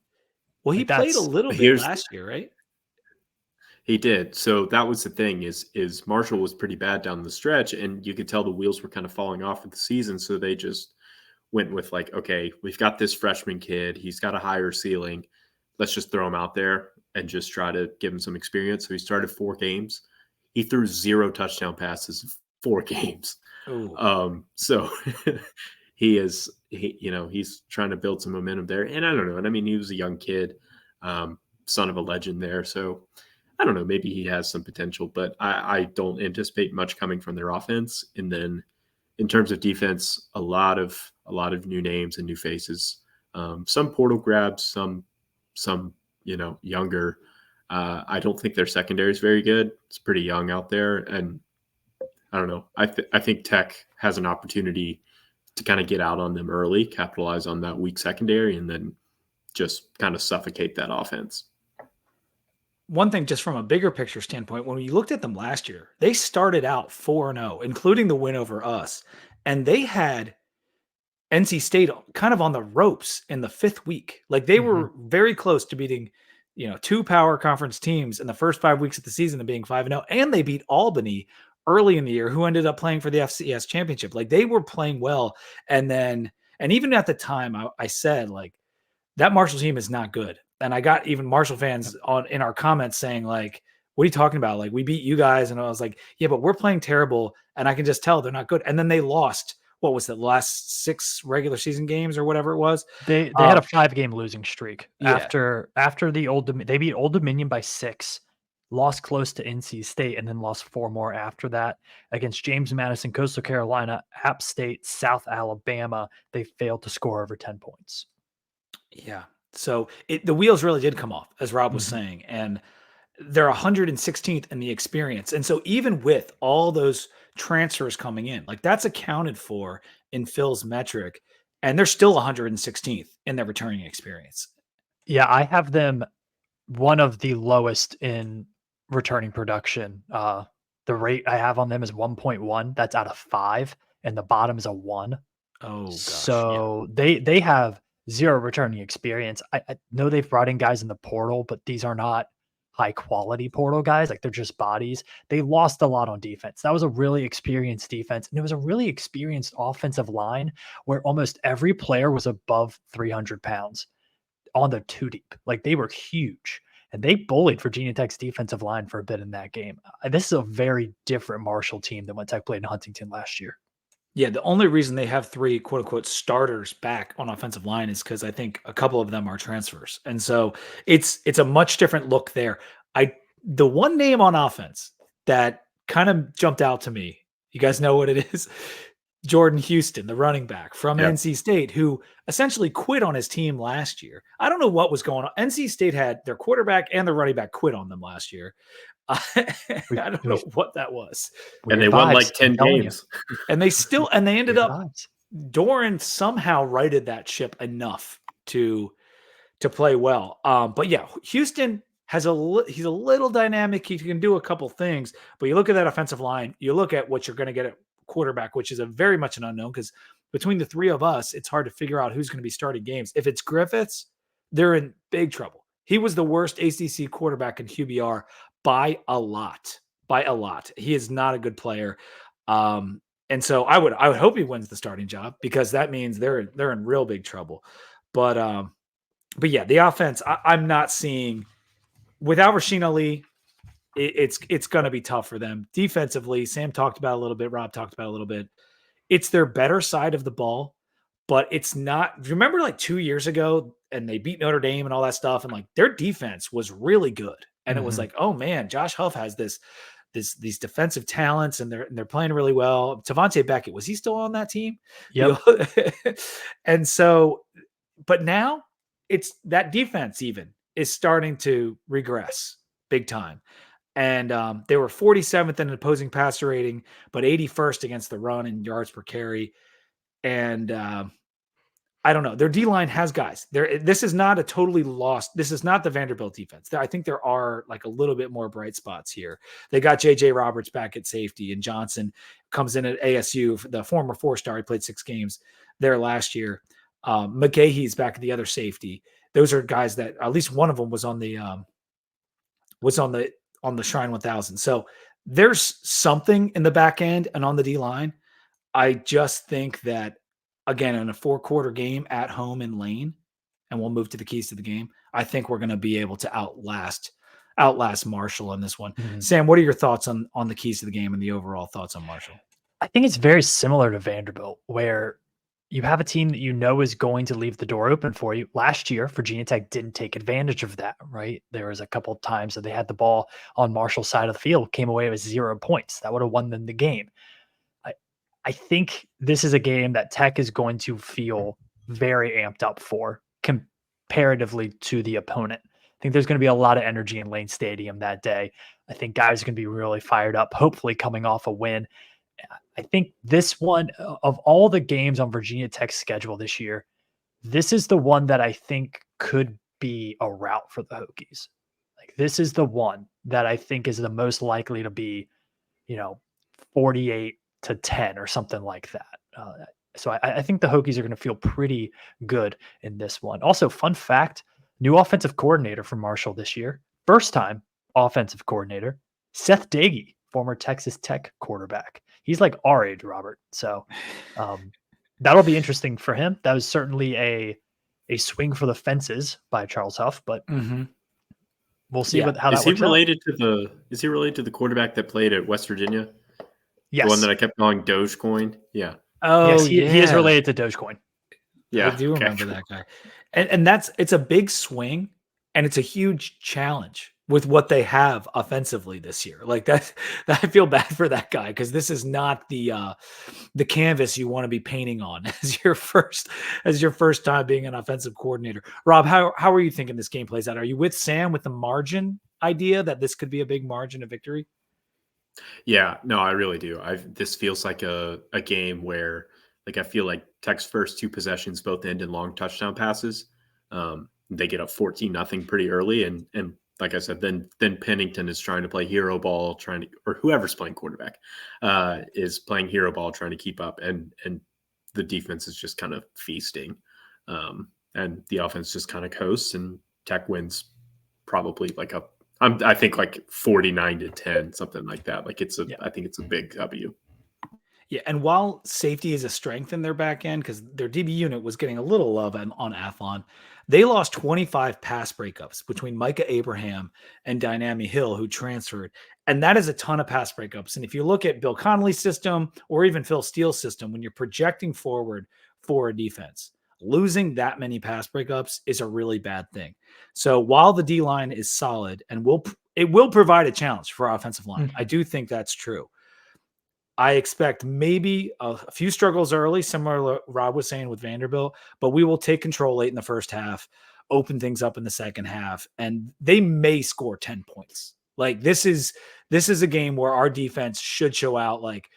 Well, he played a little bit last year, right? He did. So that was the thing is Marshall was pretty bad down the stretch, and you could tell the wheels were kind of falling off of the season. So they just went with like, okay, we've got this freshman kid. He's got a higher ceiling. Let's just throw him out there and just try to give him some experience. So he started 4 games. He threw 0 touchdown passes in 4 games. So he's trying to build some momentum there. And I don't know. And I mean, he was a young kid, son of a legend there. So I don't know, maybe he has some potential, but I don't anticipate much coming from their offense. And then in terms of defense, a lot of new names and new faces, some portal grabs, some younger. I don't think their secondary is very good. It's pretty young out there. And I don't know. I think Tech has an opportunity to kind of get out on them early, capitalize on that weak secondary, and then just kind of suffocate that offense. One thing, just from a bigger picture standpoint, when we looked at them last year, they started out 4-0, including the win over us. And they had NC State kind of on the ropes in the 5th week. Like they were very close to beating, 2 power conference teams in the first 5 weeks of the season and being 5-0. And they beat Albany early in the year, who ended up playing for the FCS championship. Like they were playing well. And even at the time I said, like, that Marshall team is not good. And I got even Marshall fans in our comments saying, like, what are you talking about? Like, we beat you guys. And I was like, yeah, but we're playing terrible. And I can just tell they're not good. And then they lost. What was it, last 6 regular season games or whatever it was? They had a 5-game losing streak after they beat Old Dominion by 6, lost close to NC State, and then lost 4 more after that against James Madison, Coastal Carolina, App State, South Alabama. They failed to score over 10 points. Yeah. So the wheels really did come off, as Rob was saying, and they're 116th in the experience. And so even with all those transfers coming in, like that's accounted for in Phil's metric, and they're still 116th in their returning experience. Yeah, I have them one of the lowest in returning production. The rate I have on them is 1.1. That's out of 5, and the bottom is a 1. Oh, gosh. So they have 0 returning experience. I know they've brought in guys in the portal, but these are not high quality portal guys. Like they're just bodies. They lost a lot on defense. That was a really experienced defense. And it was a really experienced offensive line where almost every player was above 300 pounds on the 2 deep. Like they were huge. And they bullied Virginia Tech's defensive line for a bit in that game. This is a very different Marshall team than what Tech played in Huntington last year. Yeah, the only reason they have 3 quote unquote starters back on offensive line is because I think a couple of them are transfers. And so it's a much different look there. The one name on offense that kind of jumped out to me, you guys know what it is? Jordan Houston, the running back from NC State, who essentially quit on his team last year. I don't know what was going on. NC State had their quarterback and their running back quit on them last year. I don't know what that was. And they won like 10 games. And they ended up, Doran somehow righted that ship enough to play well. But yeah, Houston he's a little dynamic. He can do a couple things, but you look at that offensive line, you look at what you're going to get at quarterback, which is a very much an unknown, because between the 3 of us, it's hard to figure out who's going to be starting games. If it's Griffiths, they're in big trouble. He was the worst ACC quarterback in QBR by a lot. He is not a good player. And so I would hope he wins the starting job, because that means they're in real big trouble. But yeah, the offense, I'm not seeing without Rasheen Ali. It's going to be tough for them defensively. Sam talked about a little bit. Rob talked about a little bit. It's their better side of the ball, but it's not. Remember, like 2 years ago, and they beat Notre Dame and all that stuff, and like their defense was really good, and it was like, oh man, Josh Huff has these defensive talents, and they're playing really well. Tavante Beckett, was he still on that team? Yep. And so, but now it's that defense even is starting to regress big time. And they were 47th in opposing passer rating, but 81st against the run in yards per carry. And I don't know. Their D-line has guys. This is not a totally lost. This is not the Vanderbilt defense. I think there are like a little bit more bright spots here. They got J.J. Roberts back at safety, and Johnson comes in at ASU, the former 4-star. He played 6 games there last year. McGahee's back at the other safety. Those are guys that at least one of them was on the Shrine 1000. So there's something in the back end and on the D line. I just think that, again, in a 4-quarter game at home in Lane, and we'll move to the keys to the game, I think we're going to be able to outlast Marshall in this one. Mm-hmm. Sam, what are your thoughts on the keys to the game and the overall thoughts on Marshall? I think it's very similar to Vanderbilt, where you have a team that you know is going to leave the door open for you. Last year, Virginia Tech didn't take advantage of that, right? There was a couple of times that they had the ball on Marshall's side of the field, came away with 0 points. That would have won them the game. I think this is a game that Tech is going to feel very amped up for comparatively to the opponent. I think there's going to be a lot of energy in Lane Stadium that day. I think guys are going to be really fired up, hopefully coming off a win. I think this one, of all the games on Virginia Tech's schedule this year, this is the one that I think could be a rout for the Hokies. Like this is the one that I think is the most likely to be, 48-10 or something like that. So I think the Hokies are going to feel pretty good in this one. Also, fun fact, new offensive coordinator for Marshall this year. First time offensive coordinator, Seth Dagey, former Texas Tech quarterback. He's like our age, Robert. So that'll be interesting for him. That was certainly a swing for the fences by Charles Huff, but we'll see how that works out. Is he related to the quarterback that played at West Virginia? Yes. The one that I kept calling Dogecoin? Yeah. Oh, yes, he is related to Dogecoin. Yeah. I do remember that guy. And it's a big swing, and it's a huge challenge with what they have offensively this year. Like that I feel bad for that guy, because this is not the canvas you want to be painting on as your first time being an offensive coordinator. Rob, how are you thinking this game plays out? Are you with Sam with the margin idea that this could be a big margin of victory? Yeah, no, I really do. This feels like a game where, like, I feel like Tech's first two possessions both end in long touchdown passes. They get up 14-0 pretty early, and like I said, then Pennington is trying to play hero ball, or whoever's playing quarterback is playing hero ball, trying to keep up, and the defense is just kind of feasting, and the offense just kind of coasts, and Tech wins probably I think like 49-10, something like that. Like I think it's a big W. Yeah, and while safety is a strength in their back end, because their DB unit was getting a little love on Athlon, they lost 25 pass breakups between Micah Abraham and Dynami Hill, who transferred. And that is a ton of pass breakups. And if you look at Bill Connolly's system or even Phil Steele's system, when you're projecting forward for a defense, losing that many pass breakups is a really bad thing. So while the D-line is solid and it will provide a challenge for our offensive line, I do think that's true. I expect maybe a few struggles early, similar to what Rob was saying with Vanderbilt, but we will take control late in the first half, open things up in the second half, and they may score 10 points. Like this is a game where our defense should show out. Like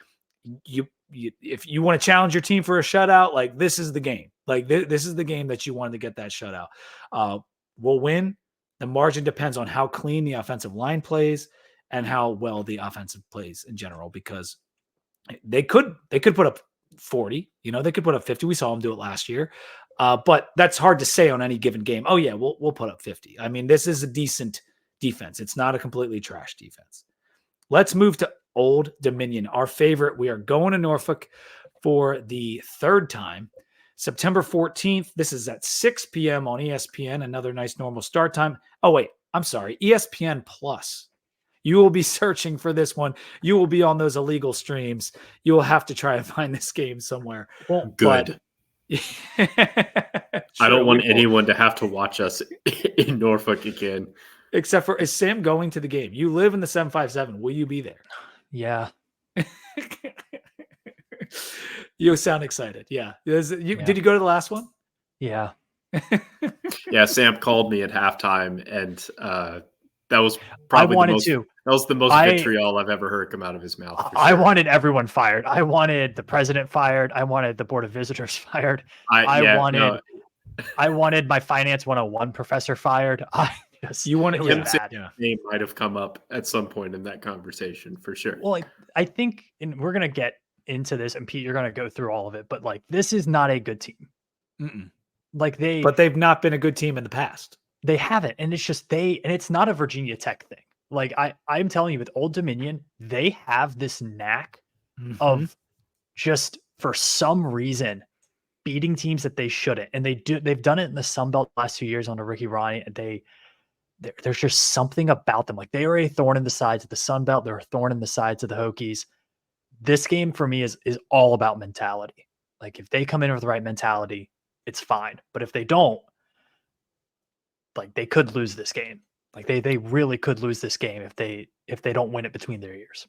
if you want to challenge your team for a shutout, like this is the game. Like this is the game that you wanted to get that shutout. We'll win. The margin depends on how clean the offensive line plays and how well the offensive plays in general, because they could put up 40, they could put up 50. We saw them do it last year. But that's hard to say on any given game. Oh yeah, we'll put up 50. I mean, this is a decent defense. It's not a completely trash defense. Let's move to Old Dominion, our favorite. We are going to Norfolk for the third time. September 14th. This is at 6 p.m. on ESPN. Another nice normal start time. Oh wait, I'm sorry. ESPN Plus. You will be searching for this one. You will be on those illegal streams. You will have to try and find this game somewhere. Well, good. I don't want anyone to have to watch us in Norfolk again. Except for, is Sam going to the game? You live in the 757. Will you be there? Yeah. You sound excited. Yeah. Did you go to the last one? Yeah. Yeah. Sam called me at halftime, and that was probably that was the most vitriol I've ever heard come out of his mouth. Sure. I wanted everyone fired. I wanted the president fired. I wanted the board of visitors fired. I wanted my finance 101 professor fired. You wanted him to name might have come up at some point in that conversation for sure. Well, I think, and we're gonna get into this, and Pete, you're gonna go through all of it, but like this is not a good team. Mm-mm. But they've not been a good team in the past. They haven't, and it's just and it's not a Virginia Tech thing. Like I'm telling you, with Old Dominion, they have this knack of just for some reason beating teams that they shouldn't, and they've done it in the Sun Belt the last 2 years under Ricky Ronnie. There's just something about them. Like they are a thorn in the sides of the Sun Belt. They're a thorn in the sides of the Hokies. This game for me is all about mentality. Like if they come in with the right mentality, it's fine. But if they don't, like they could lose this game. Like they really could lose this game if they don't win it between their ears.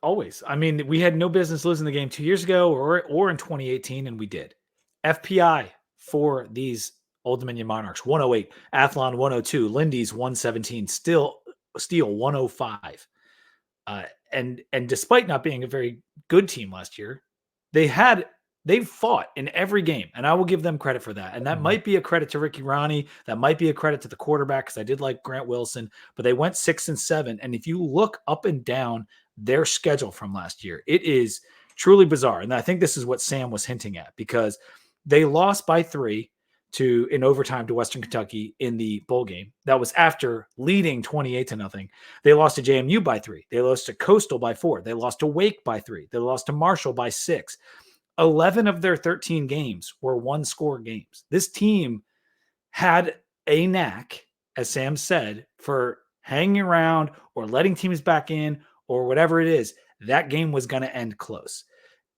Always. I mean, we had no business losing the game 2 years ago or in 2018, and we did. FPI for these Old Dominion Monarchs, 108, Athlon 102, Lindy's 117, Steel 105. And despite not being a very good team last year, they had they've fought in every game, and I will give them credit for that. And that might be a credit to Ricky Ronnie. That might be a credit to the quarterback, because I did like Grant Wilson, but they went 6-7. And if you look up and down their schedule from last year, it is truly bizarre. And I think this is what Sam was hinting at, because they lost by 3 in overtime to Western Kentucky in the bowl game. That was after leading 28-0. They lost to JMU by 3. They lost to Coastal by 4. They lost to Wake by 3. They lost to Marshall by 6. 11 of their 13 games were one-score games. This team had a knack, as Sam said, for hanging around or letting teams back in or whatever it is. That game was going to end close.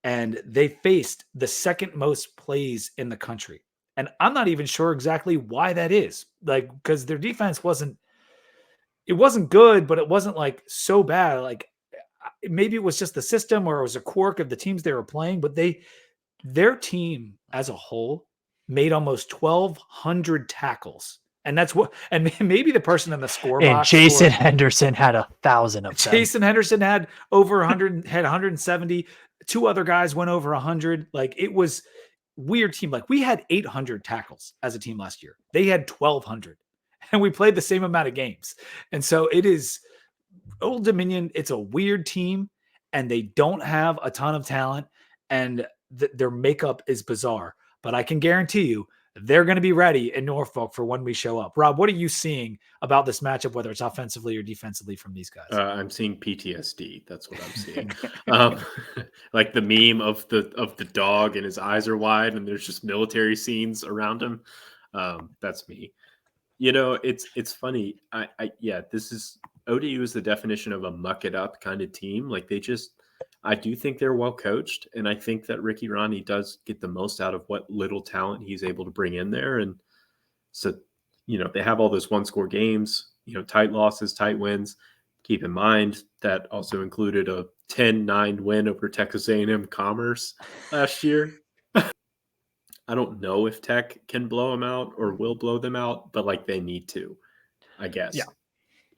And they faced the second most plays in the country. And I'm not even sure exactly why that is. Like, because their defense wasn't good, but it wasn't like so bad. Like, maybe it was just the system, or it was a quirk of the teams they were playing, but their team as a whole made almost 1,200 tackles. And that's what, and maybe the person in the score box. And Jason Henderson had 1,000 of them. Jason Henderson had over 100, had 170. 2 other guys went over 100. Like, it was weird team. Like, we had 800 tackles as a team last year. They had 1,200, and we played the same amount of games. And so it is Old Dominion. It's a weird team, and they don't have a ton of talent, and their makeup is bizarre. But I can guarantee you they're going to be ready in Norfolk for when we show up. Rob, what are you seeing about this matchup, whether it's offensively or defensively, from these guys? I'm seeing PTSD. That's what I'm seeing. Like the meme of the dog and his eyes are wide and there's just military scenes around him. That's me. You know, it's funny. This is ODU is the definition of a muck it up kind of team. Like, I do think they're well coached, and I think that Ricky Ronnie does get the most out of what little talent he's able to bring in there. And so, you know, they have all those one-score games, you know, tight losses, tight wins. Keep in mind that also included a 10-9 win over Texas A&M Commerce last year. I don't know if Tech can blow them out or will blow them out, but like, they need to, I guess. Yeah.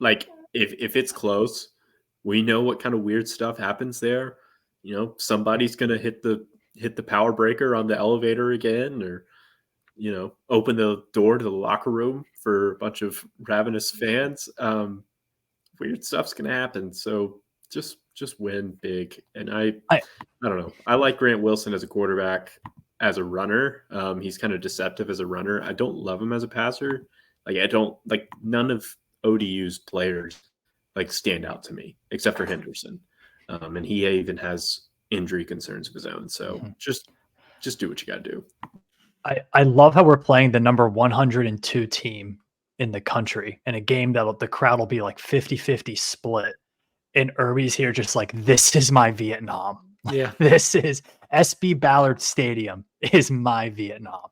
Like, if it's close, we know what kind of weird stuff happens there. You know, somebody's going to hit the power breaker on the elevator again, or, you know, open the door to the locker room for a bunch of ravenous fans. Weird stuff's going to happen. So just win big. And I don't know. I like Grant Wilson as a quarterback, as a runner. He's kind of deceptive as a runner. I don't love him as a passer. Like, none of ODU's players like stand out to me, except for Henderson. And he even has injury concerns of his own. So just do what you got to do. I love how we're playing the number 102 team in the country in a game that the crowd will be like 50-50 split. And Irby's here just like, this is my Vietnam. Yeah. This is SB Ballard Stadium is my Vietnam.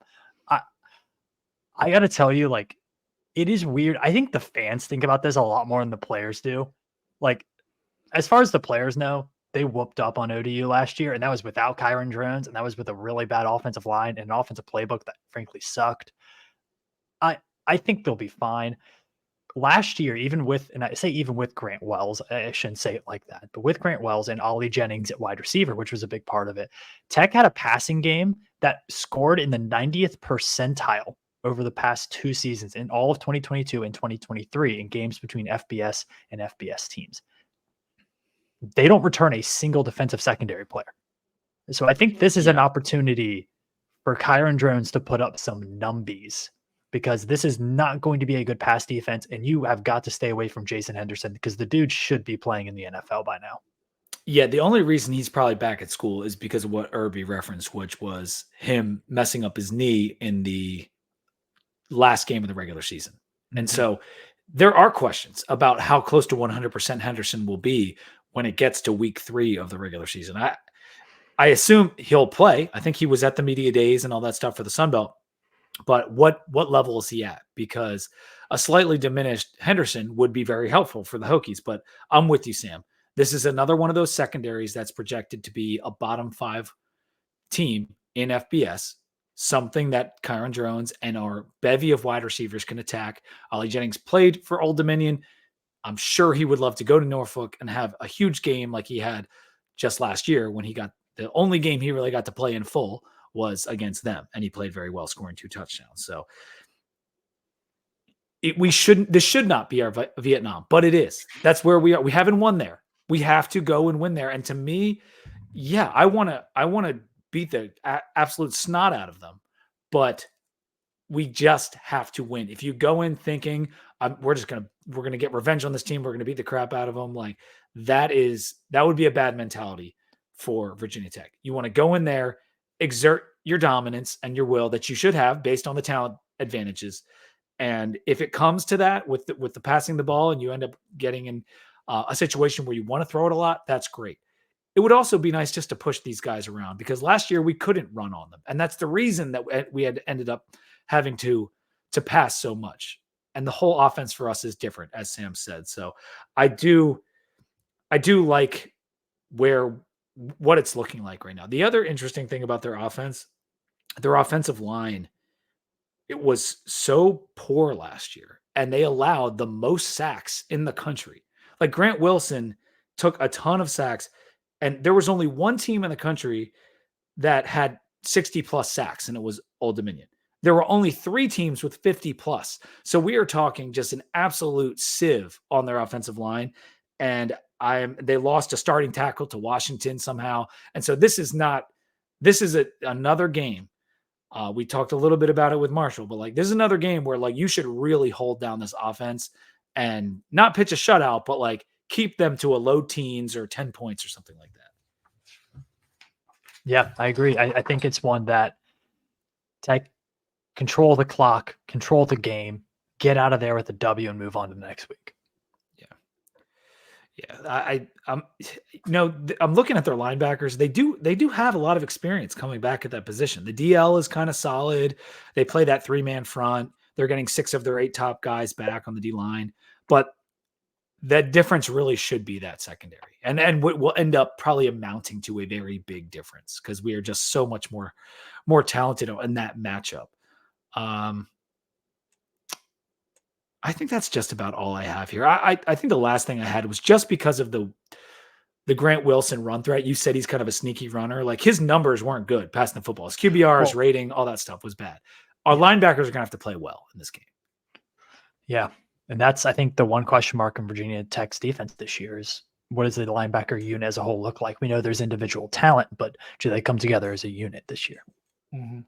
I got to tell you, like, it is weird. I think the fans think about this a lot more than the players do. Like, as far as the players know, they whooped up on ODU last year, and that was without Kyron Drones, and that was with a really bad offensive line and an offensive playbook that frankly sucked. I think they'll be fine. Last year, even with Grant Wells, I shouldn't say it like that, but with Grant Wells and Ollie Jennings at wide receiver, which was a big part of it, Tech had a passing game that scored in the 90th percentile over the past 2 seasons, in all of 2022 and 2023, in games between FBS and FBS teams. They don't return a single defensive secondary player. So I think this is an opportunity for Kyron Drones to put up some numbies, because this is not going to be a good pass defense, and you have got to stay away from Jason Henderson, because the dude should be playing in the NFL by now. Yeah, the only reason he's probably back at school is because of what Irby referenced, which was him messing up his knee in the last game of the regular season. And so there are questions about how close to 100% Henderson will be when it gets to week 3 of the regular season. I assume he'll play. I think he was at the media days and all that stuff for the Sun Belt. But what level is he at? Because a slightly diminished Henderson would be very helpful for the Hokies. But I'm with you, Sam. This is another one of those secondaries that's projected to be a bottom 5 team in FBS, something that Kyron Drones and our bevy of wide receivers can attack. Ollie Jennings played for Old Dominion. I'm sure he would love to go to Norfolk and have a huge game like he had just last year, when he got the only game he really got to play in full. was against them, and he played very well, scoring 2 touchdowns. So this should not be our Vietnam, but it is. That's where we are. We haven't won there. We have to go and win there. And to me, yeah, I want to beat the absolute snot out of them, but we just have to win. If you go in thinking we're going to get revenge on this team, we're going to beat the crap out of them, like that would be a bad mentality for Virginia Tech. You want to go in there, exert your dominance and your will that you should have based on the talent advantages. And if it comes to that with the passing the ball and you end up getting in a situation where you want to throw it a lot, that's great. It would also be nice just to push these guys around, because last year we couldn't run on them. And that's the reason that we had ended up having to pass so much. And the whole offense for us is different, as Sam said. So I do like what it's looking like right now. The other interesting thing about their offensive line, it was so poor last year, and they allowed the most sacks in the country. Like Grant Wilson took a ton of sacks, and there was only one team in the country that had 60 plus sacks, and it was Old Dominion. There were only 3 teams with 50 plus. So we are talking just an absolute sieve on their offensive line. And they lost a starting tackle to Washington somehow. And so this is another game. We talked a little bit about it with Marshall, but like, this is another game where like you should really hold down this offense and not pitch a shutout, but like keep them to a low teens or 10 points or something like that. Yeah, I agree. I think it's one that Tech control the clock, control the game, get out of there with a W and move on to the next week. Yeah. I'm looking at their linebackers. They do have a lot of experience coming back at that position. The DL is kind of solid. They play that 3-man front. They're getting 6 of their 8 top guys back on the D line, but that difference really should be that secondary. And will end up probably amounting to a very big difference because we are just so much more talented in that matchup. I think that's just about all I have here. I think the last thing I had was just because of the Grant Wilson run threat. You said he's kind of a sneaky runner. Like his numbers weren't good passing the football. His QBR, his rating, all that stuff was bad. Our linebackers are going to have to play well in this game. Yeah. And that's, I think, the one question mark in Virginia Tech's defense this year is what does the linebacker unit as a whole look like? We know there's individual talent, but do they come together as a unit this year? Mm-hmm.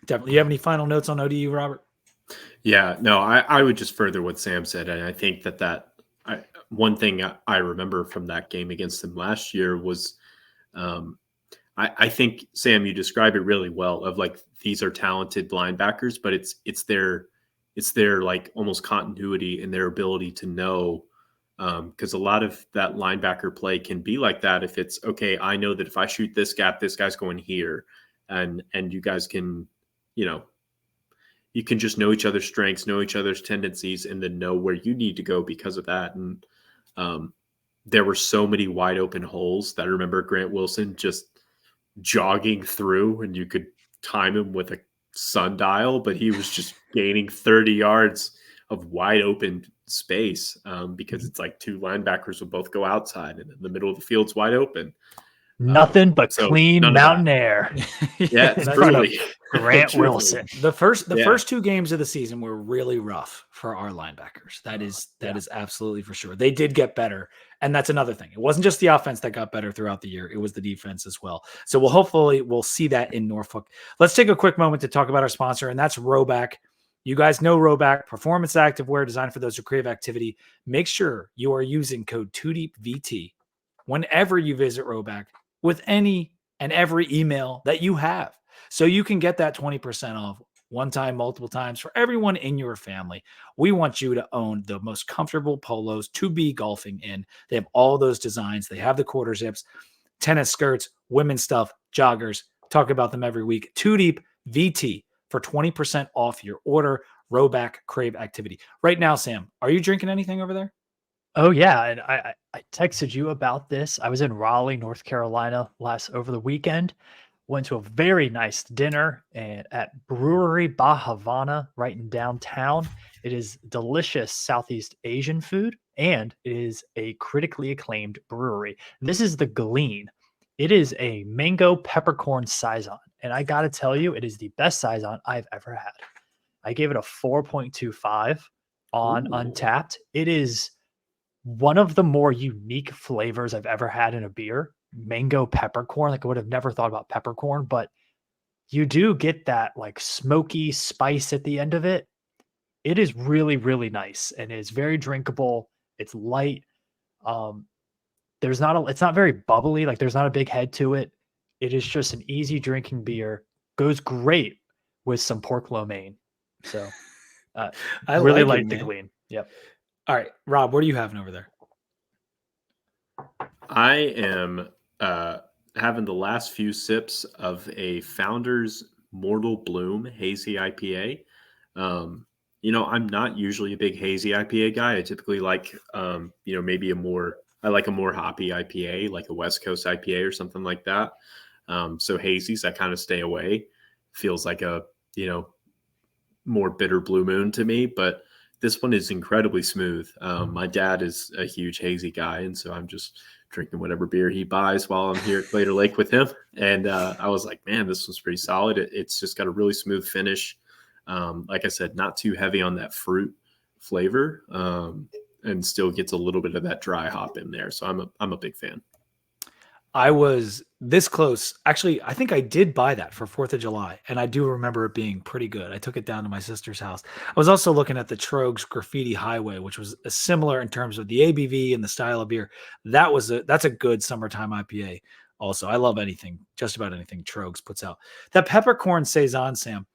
Definitely. You have any final notes on ODU, Robert? Yeah, no, I would just further what Sam said. And I think one thing I remember from that game against them last year was I think, Sam, you describe it really well of like, these are talented linebackers, but it's their like almost continuity in their ability to know, because a lot of that linebacker play can be like that. If it's okay, I know that if I shoot this gap, this guy's going here, and you guys can, you can just know each other's strengths, know each other's tendencies, and then know where you need to go because of that. And there were so many wide open holes that I remember Grant Wilson just jogging through, and you could time him with a sundial, but he was just gaining 30 yards of wide open space because it's like 2 linebackers will both go outside, and in the middle of the field's wide open. Nothing but clean mountain air. Yeah, it's truly Grant Wilson. The first 2 games of the season were really rough for our linebackers. That is absolutely for sure. They did get better, and that's another thing. It wasn't just the offense that got better throughout the year; it was the defense as well. So we'll see that in Norfolk. Let's take a quick moment to talk about our sponsor, and that's Roback. You guys know Roback, performance activewear designed for those who crave activity. Make sure you are using code 2DEEPVT whenever you visit Roback with any and every email that you have. So you can get that 20% off one time, multiple times for everyone in your family. We want you to own the most comfortable polos to be golfing in. They have all those designs. They have the quarter zips, tennis skirts, women's stuff, joggers. Talk about them every week. 2DEEPVT for 20% off your order. Roback Crave Activity. Right now, Sam, are you drinking anything over there? Oh yeah, and I texted you about this. I was in Raleigh, North Carolina over the weekend. Went to a very nice dinner at Brewery Ba Havana right in downtown. It is delicious Southeast Asian food, and it is a critically acclaimed brewery. This is the Glean. It is a mango peppercorn saison, And I got to tell you, it is the best Saison I've ever had. I gave it a 4.25 on Untapped. It is one of the more unique flavors I've ever had in a beer. Mango peppercorn. Like I would have never thought about peppercorn, but you do get that like smoky spice at the end of it. It is really, really nice and is very drinkable. It's light. It's not very bubbly. Like there's not a big head to it. It is just an easy drinking beer. Goes great with some pork lo mein. So I really like the glean. Yep. All right, Rob, what are you having over there? I am having the last few sips of a Founders Mortal Bloom Hazy IPA. I'm not usually a big hazy IPA guy. I typically like, maybe I like a more hoppy IPA, like a West Coast IPA or something like that. So hazies, I kind of stay away. Feels like a, more bitter Blue Moon to me, but this one is incredibly smooth. My dad is a huge hazy guy, and so I'm just drinking whatever beer he buys while I'm here at Claytor Lake with him. And I was like, man, this one's pretty solid. It's just got a really smooth finish. Like I said, not too heavy on that fruit flavor, and still gets a little bit of that dry hop in there. So I'm a big fan. I was this close. Actually, I think I did buy that for 4th of July, and I do remember it being pretty good. I took it down to my sister's house. I was also looking at the Trogs Graffiti Highway, which was similar in terms of the ABV and the style of beer. That's a good summertime IPA. Also, I love just about anything Trogs puts out. That peppercorn Saison, Sam,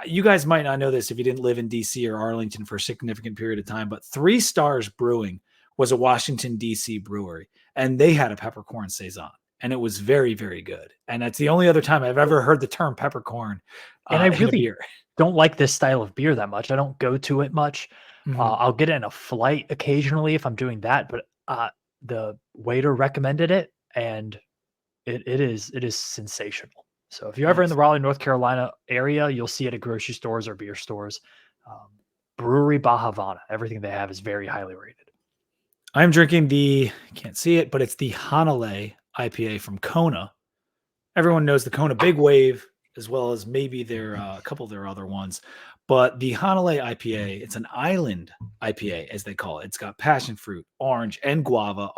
you guys might not know this if you didn't live in DC or Arlington for a significant period of time, but 3 Stars Brewing was a Washington, DC brewery, and they had a peppercorn Saison, and it was very, very good. And that's the only other time I've ever heard the term peppercorn. And I really don't like this style of beer that much. I don't go to it much. Mm-hmm. I'll get it in a flight occasionally if I'm doing that, but the waiter recommended it, and it is sensational. So if you're ever in the Raleigh, North Carolina area, you'll see it at grocery stores or beer stores. Brewery Bahavana, everything they have is very highly rated. I'm drinking can't see it, but it's the Hanalei IPA from Kona. Everyone knows the Kona Big Wave, as well as maybe a couple of their other ones. But the Hanalei IPA, it's an island IPA, as they call it. It's got passion fruit, orange, and guava,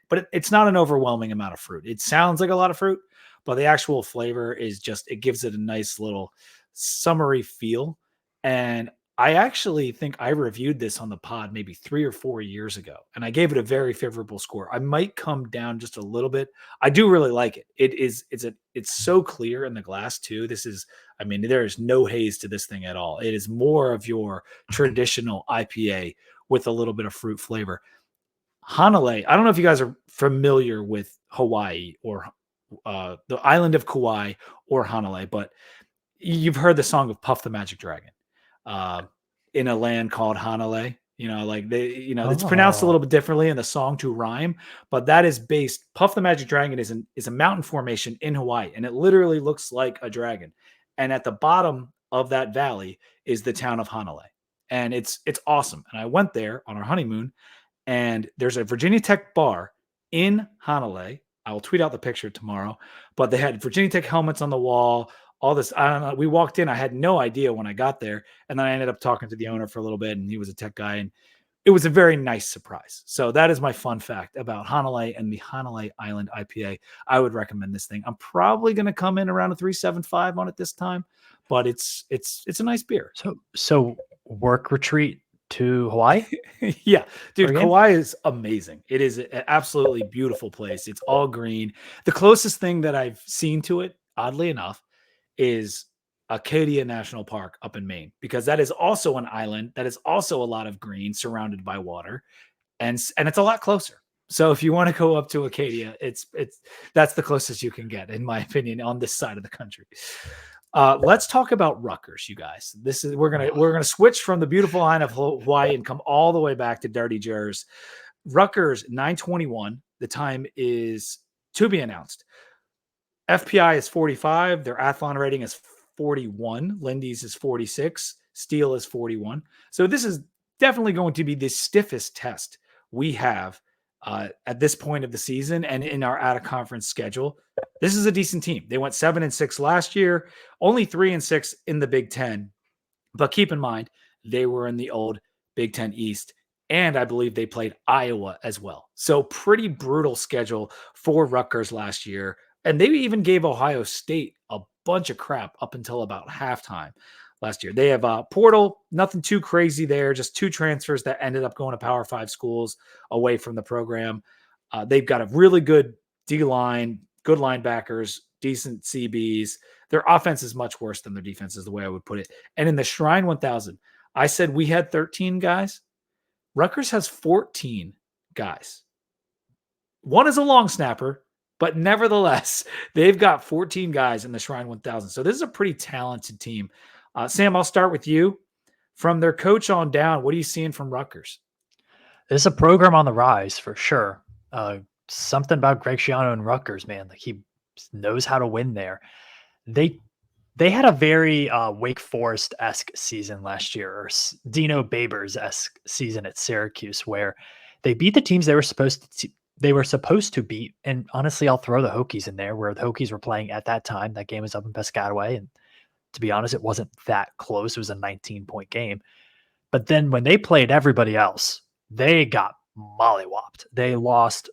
but it's not an overwhelming amount of fruit. It sounds like a lot of fruit, but the actual flavor is it gives it a nice little summery feel. And I actually think I reviewed this on the pod maybe 3 or 4 years ago, and I gave it a very favorable score. I might come down just a little bit. I do really like it. It's so clear in the glass too. There is no haze to this thing at all. It is more of your traditional IPA with a little bit of fruit flavor. Hanalei, I don't know if you guys are familiar with Hawaii or the island of Kauai or Hanalei, but you've heard the song of Puff the Magic Dragon. In a land called Hanalei, it's pronounced a little bit differently in the song to rhyme, but that is based. Puff the Magic Dragon is a mountain formation in Hawaii, and it literally looks like a dragon. And at the bottom of that valley is the town of Hanalei, and it's awesome. And I went there on our honeymoon, and there's a Virginia Tech bar in Hanalei. I will tweet out the picture tomorrow, but they had Virginia Tech helmets on the wall. All this, I don't know. We walked in. I had no idea when I got there. And then I ended up talking to the owner for a little bit, and he was a tech guy. And it was a very nice surprise. So that is my fun fact about Hanalei and the Hanalei Island IPA. I would recommend this thing. I'm probably going to come in around a 3.75 on it this time, but it's a nice beer. So work retreat to Hawaii? Yeah, dude, Kauai is amazing. It is an absolutely beautiful place. It's all green. The closest thing that I've seen to it, oddly enough, is Acadia National Park up in Maine, because that is also an island that is also a lot of green surrounded by water, and it's a lot closer. So if you want to go up to Acadia, that's the closest you can get, in my opinion, on this side of the country. Let's talk about Rutgers, you guys. We're gonna switch from the beautiful line of Hawaii and come all the way back to Dirty Jers. Rutgers 9:21. The time is to be announced. FPI is 45. Their athlon rating is 41. Lindy's is 46. Steele is 41. So this is definitely going to be the stiffest test we have at this point of the season and in our out-of-conference schedule. this is a decent team. They went 7-6 last year, only 3-6 in the Big Ten. But keep in mind, they were in the old Big Ten East, and I believe they played Iowa as well. So pretty brutal schedule for Rutgers last year. And they even gave Ohio State a bunch of crap up until about halftime last year. They have a portal, nothing too crazy there, just 2 transfers that ended up going to Power 5 schools away from the program. They've got a really good D-line, good linebackers, decent CBs. Their offense is much worse than their defense is the way I would put it. And in the Shrine 1000, I said we had 13 guys. Rutgers has 14 guys. One is a long snapper, but nevertheless, they've got 14 guys in the Shrine 1000. So this is a pretty talented team. Sam, I'll start with you. From their coach on down, what are you seeing from Rutgers? It's a program on the rise for sure. Something about Greg Schiano and Rutgers, man. Like he knows how to win there. They had a very Wake Forest-esque season last year, or Dino Babers-esque season at Syracuse, where they beat the teams they were supposed to beat. And honestly, I'll throw the Hokies in there, where the Hokies were playing at that time. That game was up in Piscataway, and to be honest, it wasn't that close. It was a 19-point game. But then when they played everybody else, they got mollywopped. They lost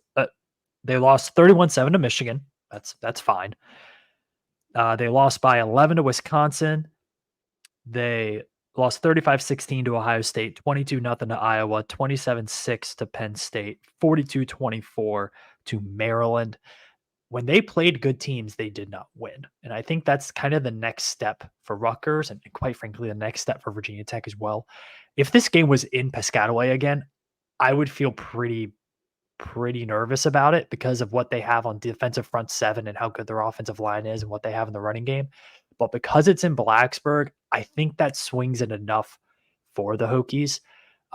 31-7 to Michigan. That's fine. They lost by 11 to Wisconsin. They lost 35-16 to Ohio State, 22-0 to Iowa, 27-6 to Penn State, 42-24 to Maryland. When they played good teams, they did not win. And I think that's kind of the next step for Rutgers, and quite frankly, the next step for Virginia Tech as well. If this game was in Piscataway again, I would feel pretty nervous about it because of what they have on defensive front seven and how good their offensive line is and what they have in the running game. But because it's in Blacksburg, I think that swings it enough for the Hokies.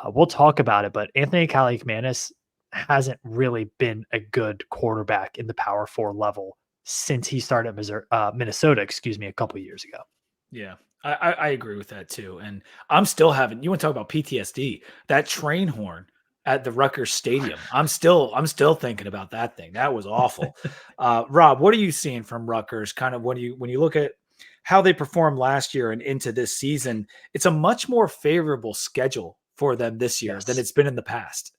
We'll talk about it, but Anthony Kaliakmanis hasn't really been a good quarterback in the Power 4 level since he started at Minnesota, a couple of years ago. Yeah, I agree with that too. And I'm still having, you want to talk about PTSD, that train horn at the Rutgers Stadium. I'm still thinking about that thing. That was awful. Rob, what are you seeing from Rutgers? Kind of when you look at how they performed last year and into this season, it's a much more favorable schedule for them this year than it's been in the past.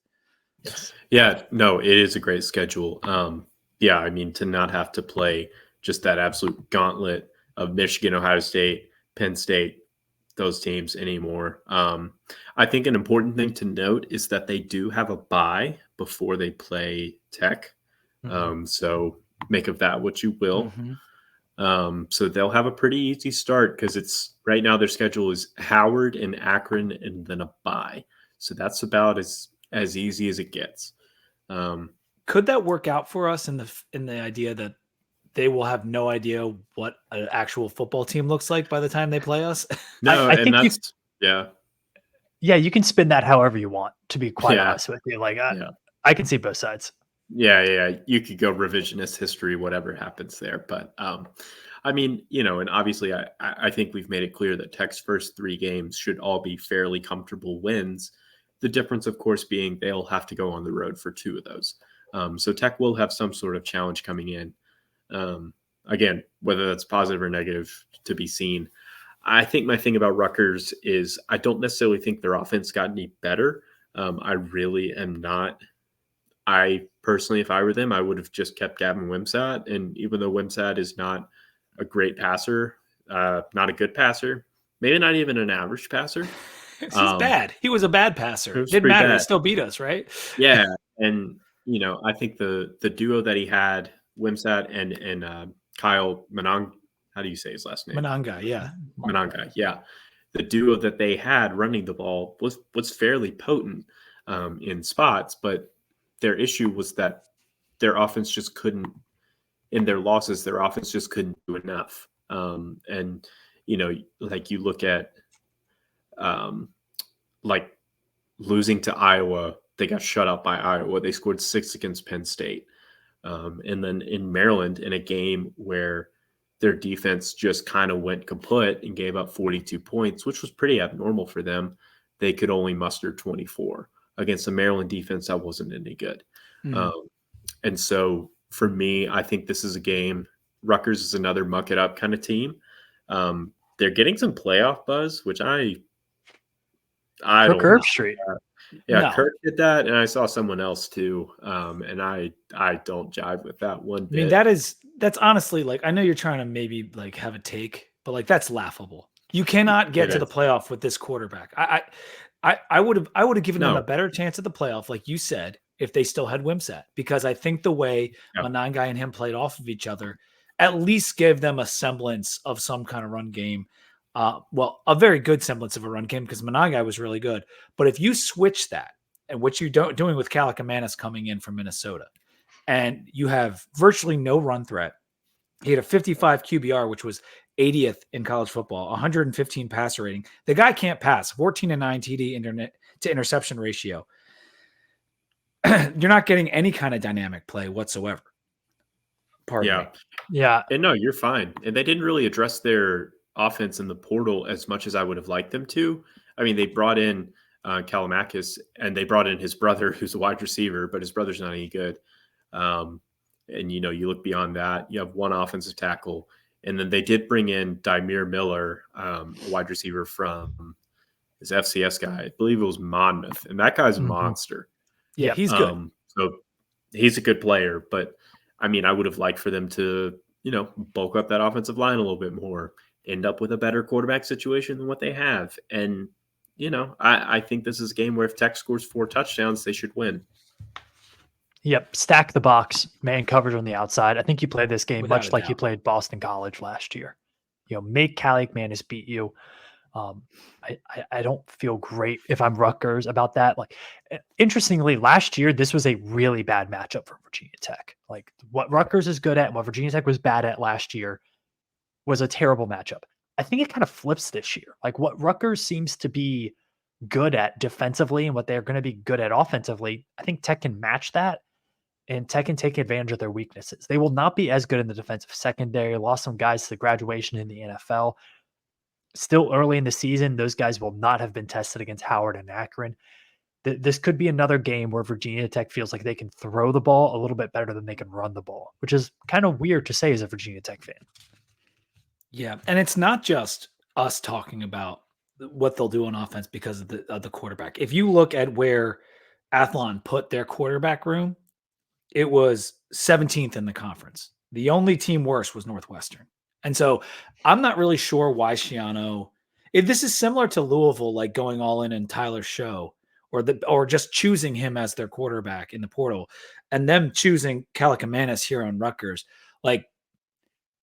Yes. Yeah, no, it is a great schedule. Yeah, I mean, to not have to play just that absolute gauntlet of Michigan, Ohio State, Penn State, those teams anymore. I think an important thing to note is that they do have a bye before they play Tech. So make of that what you will. So they'll have a pretty easy start because it's right now their schedule is Howard and Akron and then a bye. So that's about as easy as it gets. Could that work out for us in the idea that they will have no idea what an actual football team looks like by the time they play us? No, I think that's yeah, you can spin that however you want, to be quite honest with you. Like I can see both sides. Yeah. You could go revisionist history, whatever happens there. But I mean, and obviously I think we've made it clear that Tech's first 3 games should all be fairly comfortable wins. The difference, of course, being they'll have to go on the road for 2 of those. So Tech will have some sort of challenge coming in. Again, whether that's positive or negative to be seen. I think my thing about Rutgers is I don't necessarily think their offense got any better. I really am not. I personally, if I were them, I would have just kept Gavin Wimsatt. And even though Wimsatt is not a great passer, not a good passer, maybe not even an average passer. He's bad. He was a bad passer. Didn't matter. Bad. He still beat us, right? Yeah. And, I think the duo that he had, Wimsatt and Kyle Manang, how do you say his last name? Mananga, yeah. Mananga, yeah. The duo that they had running the ball was fairly potent in spots, but their issue was that their offense just couldn't, in their losses, their offense just couldn't do enough. And, like you look at like losing to Iowa, they got shut out by Iowa. They scored 6 against Penn State. And then in Maryland, in a game where their defense just kind of went kaput and gave up 42 points, which was pretty abnormal for them, they could only muster 24 against a Maryland defense that wasn't any good. And so for me, I think this is a game Rutgers is another muck it up kind of team. They're getting some playoff buzz, which I Kirk don't. Herbstreit. Yeah, No. Kirk did that, and I saw someone else too. And I don't jive with that one I mean, bit. that's honestly, like, I know you're trying to maybe like have a take, but like that's laughable. You cannot get It to the is. playoff with this quarterback. I would have given them a No. better chance at the playoff, like you said, if they still had Wimsat, because I think the way Yeah. Mananga and him played off of each other at least gave them a semblance of some kind of run game. Well, a very good semblance of a run game because Mananga was really good. But if you switch that and what you're doing with Kalakamanis coming in from Minnesota, and you have virtually no run threat. He had a 55 QBR, which was 80th in college football, 115 passer rating. The guy can't pass, 14-9 TD to interception ratio. You're not getting any kind of dynamic play whatsoever. Pardon me. Yeah. And no, you're fine. And they didn't really address their offense in the portal as much as I would have liked them to. I mean, they brought in Kalamakis, and they brought in his brother, who's a wide receiver, but his brother's not any good. And, you look beyond that, you have one offensive tackle. And then they did bring in Dymere Miller, a wide receiver from his FCS guy. I believe it was Monmouth. And that guy's a monster. Yeah, he's good. So he's a good player. But, I mean, I would have liked for them to, bulk up that offensive line a little bit more, end up with a better quarterback situation than what they have. And, I think this is a game where if Tech scores 4 touchdowns, they should win. Yep. Stack the box, man coverage on the outside. I think you played this game much like you played Boston College last year. Make Kalakamanis beat you. I don't feel great if I'm Rutgers about that. Like, interestingly, last year, this was a really bad matchup for Virginia Tech. Like, what Rutgers is good at and what Virginia Tech was bad at last year was a terrible matchup. I think it kind of flips this year. Like, what Rutgers seems to be good at defensively and what they're going to be good at offensively, I think Tech can match that, and Tech can take advantage of their weaknesses. They will not be as good in the defensive secondary, lost some guys to graduation in the NFL. Still early in the season, those guys will not have been tested against Howard and Akron. This could be another game where Virginia Tech feels like they can throw the ball a little bit better than they can run the ball, which is kind of weird to say as a Virginia Tech fan. Yeah, and it's not just us talking about what they'll do on offense because of the quarterback. If you look at where Athlon put their quarterback room, it was 17th in the conference. The only team worse was Northwestern. And so I'm not really sure why Schiano, if this is similar to Louisville, like going all in Tyler Show or just choosing him as their quarterback in the portal and them choosing Kalakamanis here on Rutgers, like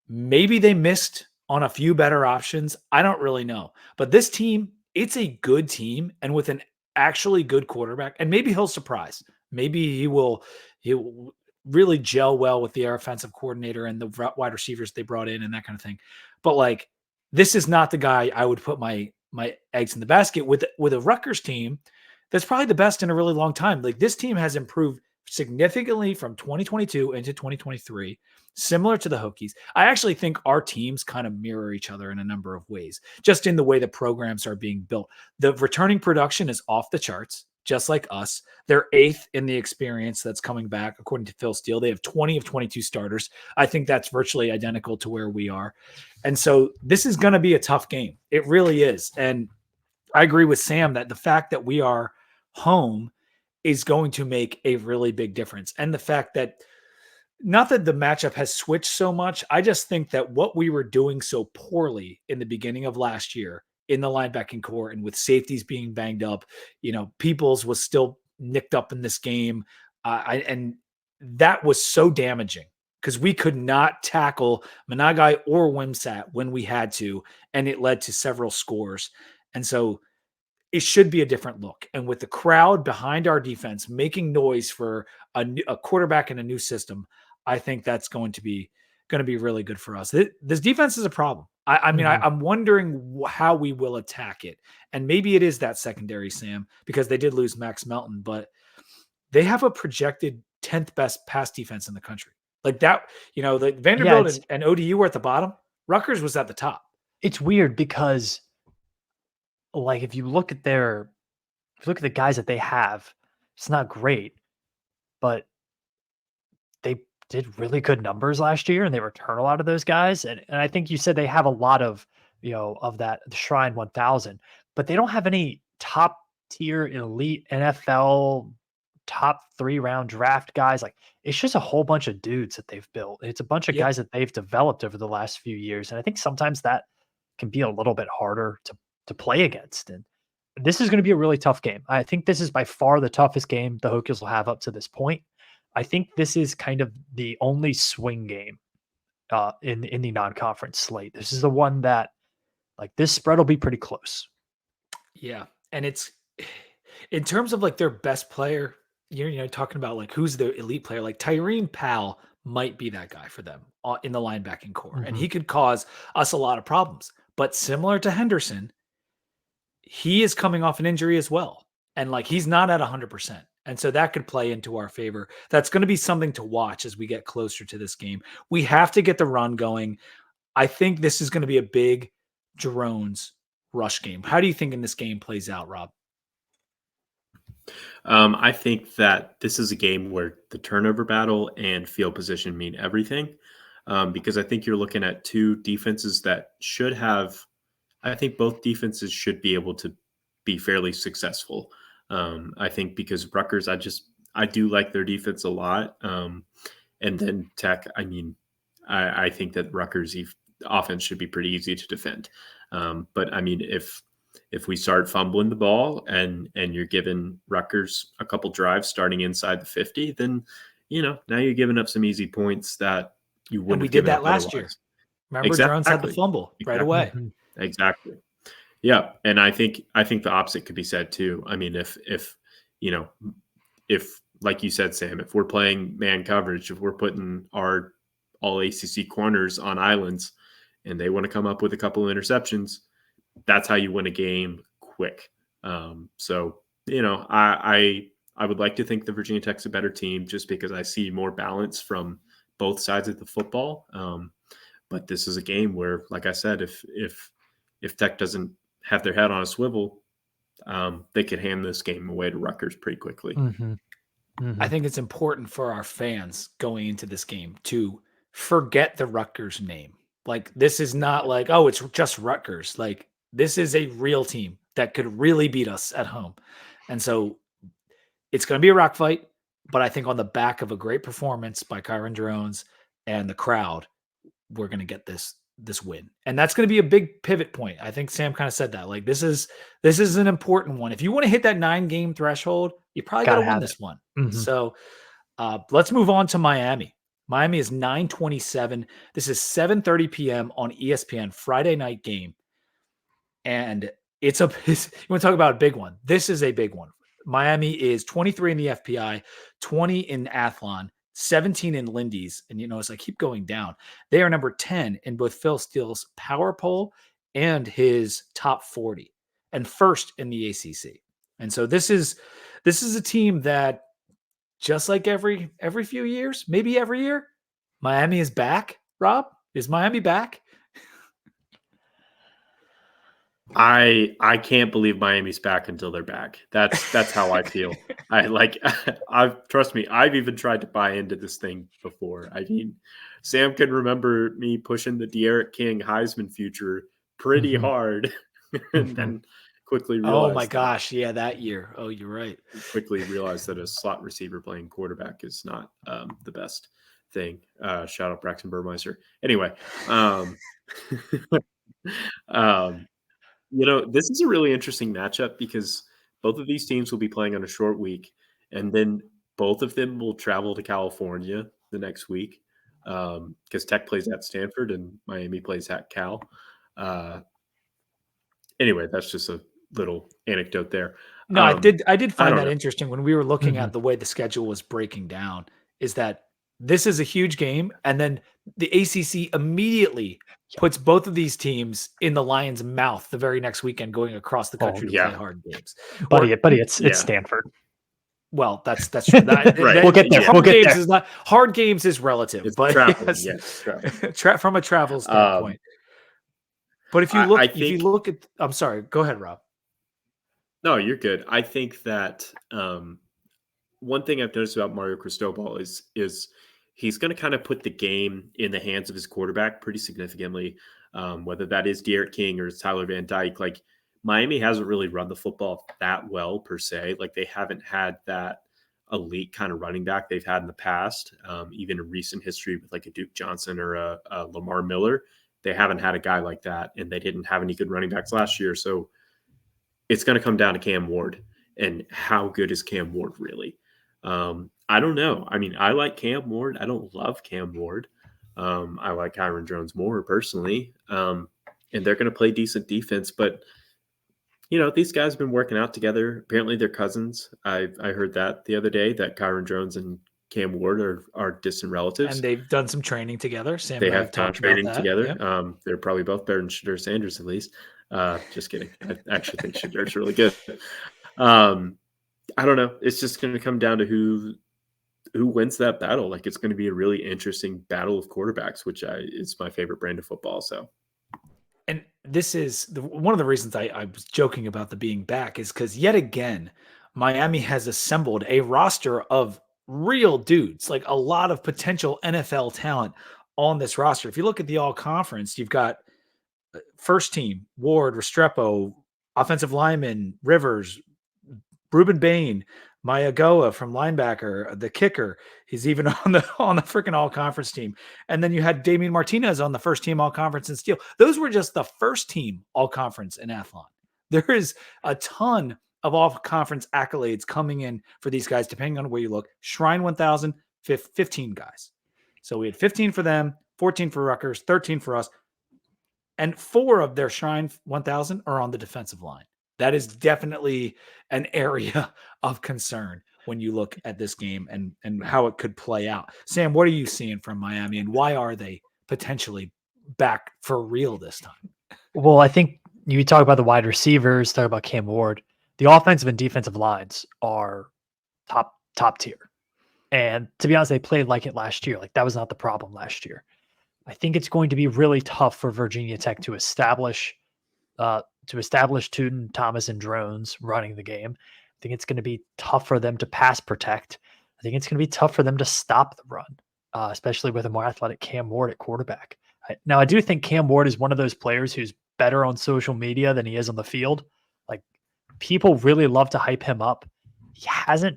maybe they missed on a few better options. I don't really know. But this team, it's a good team. And with an actually good quarterback, and maybe he'll surprise. Maybe he'll really gel well with the offensive coordinator and the wide receivers they brought in and that kind of thing. But like, this is not the guy I would put my eggs in the basket with a Rutgers team that's probably the best in a really long time. Like, this team has improved significantly from 2022 into 2023, similar to the Hokies. I actually think our teams kind of mirror each other in a number of ways, just in the way the programs are being built. The returning production is off the charts, just like us. They're 8th in the experience that's coming back, according to Phil Steele. They have 20 of 22 starters. I think that's virtually identical to where we are. And so this is going to be a tough game. It really is. And I agree with Sam that the fact that we are home is going to make a really big difference. And the fact that, not that the matchup has switched so much, I just think that what we were doing so poorly in the beginning of last year in the linebacking core and with safeties being banged up, Peoples was still nicked up in this game. And that was so damaging because we could not tackle Managai or Wimsat when we had to, and it led to several scores. And so it should be a different look. And with the crowd behind our defense making noise for a quarterback in a new system, I think that's going to be really good for us. This defense is a problem. I mean, I'm wondering how we will attack it. And maybe it is that secondary, Sam, because they did lose Max Melton, but they have a projected 10th best pass defense in the country. Like that, the Vanderbilt and ODU were at the bottom. Rutgers was at the top. It's weird because, like, if you look at the guys that they have, it's not great, but they did really good numbers last year, and they return a lot of those guys. And I think you said they have a lot of, of that the Shrine 1000, but they don't have any top tier elite NFL top 3-round draft guys. Like, it's just a whole bunch of dudes that they've built. It's a bunch of Yep. guys that they've developed over the last few years. And I think sometimes that can be a little bit harder to play against. And this is going to be a really tough game. I think this is by far the toughest game the Hokies will have up to this point. I think this is kind of the only swing game in the non-conference slate. This is the one that, like, this spread will be pretty close. Yeah, and it's in terms of like their best player. You're talking about like who's the elite player. Like Tyreen Powell might be that guy for them in the linebacking core, and he could cause us a lot of problems. But similar to Henderson, he is coming off an injury as well, and like he's not at 100%. And so that could play into our favor. That's going to be something to watch as we get closer to this game. We have to get the run going. I think this is going to be a big drones rush game. How do you think in this game plays out, Rob? I think that this is a game where the turnover battle and field position mean everything, because I think you're looking at two defenses that should have – I think both defenses should be able to be fairly successful. I think because Rutgers, I do like their defense a lot. And then Tech, I think that Rutgers offense should be pretty easy to defend. But I mean, if we start fumbling the ball and you're giving Rutgers a couple drives starting inside the 50, then, now you're giving up some easy points that you wouldn't. And we did that last year. Remember, exactly. Drones had the fumble right away. Exactly. Yeah. And I think the opposite could be said too. I mean, if like you said, Sam, if we're playing man coverage, if we're putting our all ACC corners on islands and they want to come up with a couple of interceptions, that's how you win a game quick. So, I would like to think the Virginia Tech's a better team just because I see more balance from both sides of the football. But this is a game where, like I said, if Tech doesn't have their head on a swivel, they could hand this game away to Rutgers pretty quickly. I think it's important for our fans going into this game to forget the Rutgers name. Like, this is not like, oh, it's just Rutgers. Like, this is a real team that could really beat us at home. And so it's going to be a rock fight, but I think on the back of a great performance by Kyron Drones and the crowd, we're going to get this win. And that's going to be a big pivot point. I think Sam kind of said that. Like, this is an important one. If you want to hit that 9-game threshold, you probably got to win this one. So let's move on to Miami. Miami is 9:27. This is 7:30 p.m. on ESPN, Friday night game. And you want to talk about a big one. This is a big one. Miami is 23 in the FPI, 20 in Athlon, 17 in Lindy's. And, as I keep going down, they are number 10 in both Phil Steele's power poll and his top 40, and first in the ACC. And so this is a team that, just like every few years, maybe every year, Miami is back. Rob, is Miami back? I can't believe Miami's back until they're back. That's how I feel. Trust me, I've even tried to buy into this thing before. I mean, Sam can remember me pushing the De'Aaron King Heisman future pretty hard, and then quickly realized. Oh my gosh, yeah, that year. Oh, you're right. Quickly realized that a slot receiver playing quarterback is not the best thing. Shout out Braxton Burmeister. Anyway, this is a really interesting matchup because both of these teams will be playing on a short week, and then both of them will travel to California the next week because Tech plays at Stanford and Miami plays at Cal. Anyway, that's just a little anecdote there. No, I did find that interesting when we were looking at the way the schedule was breaking down, is that this is a huge game, and then the ACC immediately puts both of these teams in the Lions' mouth the very next weekend, going across the country to play hard games. Buddy, it's Stanford. Well, that's true. Right. We'll get there. Hard games is relative, but from a travel standpoint. But if you look at, I'm sorry, go ahead, Rob. No, you're good. I think that one thing I've noticed about Mario Cristobal is he's going to kind of put the game in the hands of his quarterback pretty significantly, whether that is De'Aaron King or Tyler Van Dyke. Like, Miami hasn't really run the football that well per se. Like, they haven't had that elite kind of running back they've had in the past, even in recent history with like a Duke Johnson or a Lamar Miller. They haven't had a guy like that, and they didn't have any good running backs last year. So it's going to come down to Cam Ward, and how good is Cam Ward really? I don't know. I mean, I like Cam Ward. I don't love Cam Ward. I like Kyron Jones more personally, and they're going to play decent defense. But these guys have been working out together. Apparently, they're cousins. I heard that the other day, that Kyron Jones and Cam Ward are distant relatives, and they've done some training together. Sam, they have done training together. Yep. They're probably both better than Shedeur Sanders, at least. Just kidding. I actually think Shedeur's really good. I don't know. It's just going to come down to who wins that battle. Like, it's going to be a really interesting battle of quarterbacks, which it's my favorite brand of football. So, and this is one of the reasons I was joking about the being back is because yet again, Miami has assembled a roster of real dudes, like a lot of potential NFL talent on this roster. If you look at the all conference, you've got first team Ward, Restrepo, offensive lineman Rivers, Ruben Bain, Mayagoa from linebacker, the kicker. He's even on the freaking all conference team. And then you had Damian Martinez on the first team all conference in steel. Those were just the first team all conference in Athlon. There is a ton of all conference accolades coming in for these guys, depending on where you look. Shrine 1000, 15 guys. So we had 15 for them, 14 for Rutgers, 13 for us. And 4 of their Shrine 1000 are on the defensive line. That is definitely an area of concern when you look at this game and how it could play out. Sam, what are you seeing from Miami, and why are they potentially back for real this time? Well, I think you talk about the wide receivers, talk about Cam Ward. The offensive and defensive lines are top tier. And to be honest, they played like it last year. Like, that was not the problem last year. I think it's going to be really tough for Virginia Tech to establish Tootin, Thomas, and Drones running the game. I think it's going to be tough for them to pass protect. I think it's going to be tough for them to stop the run, especially with a more athletic Cam Ward at quarterback. Now, I do think Cam Ward is one of those players who's better on social media than he is on the field. Like, people really love to hype him up. He hasn't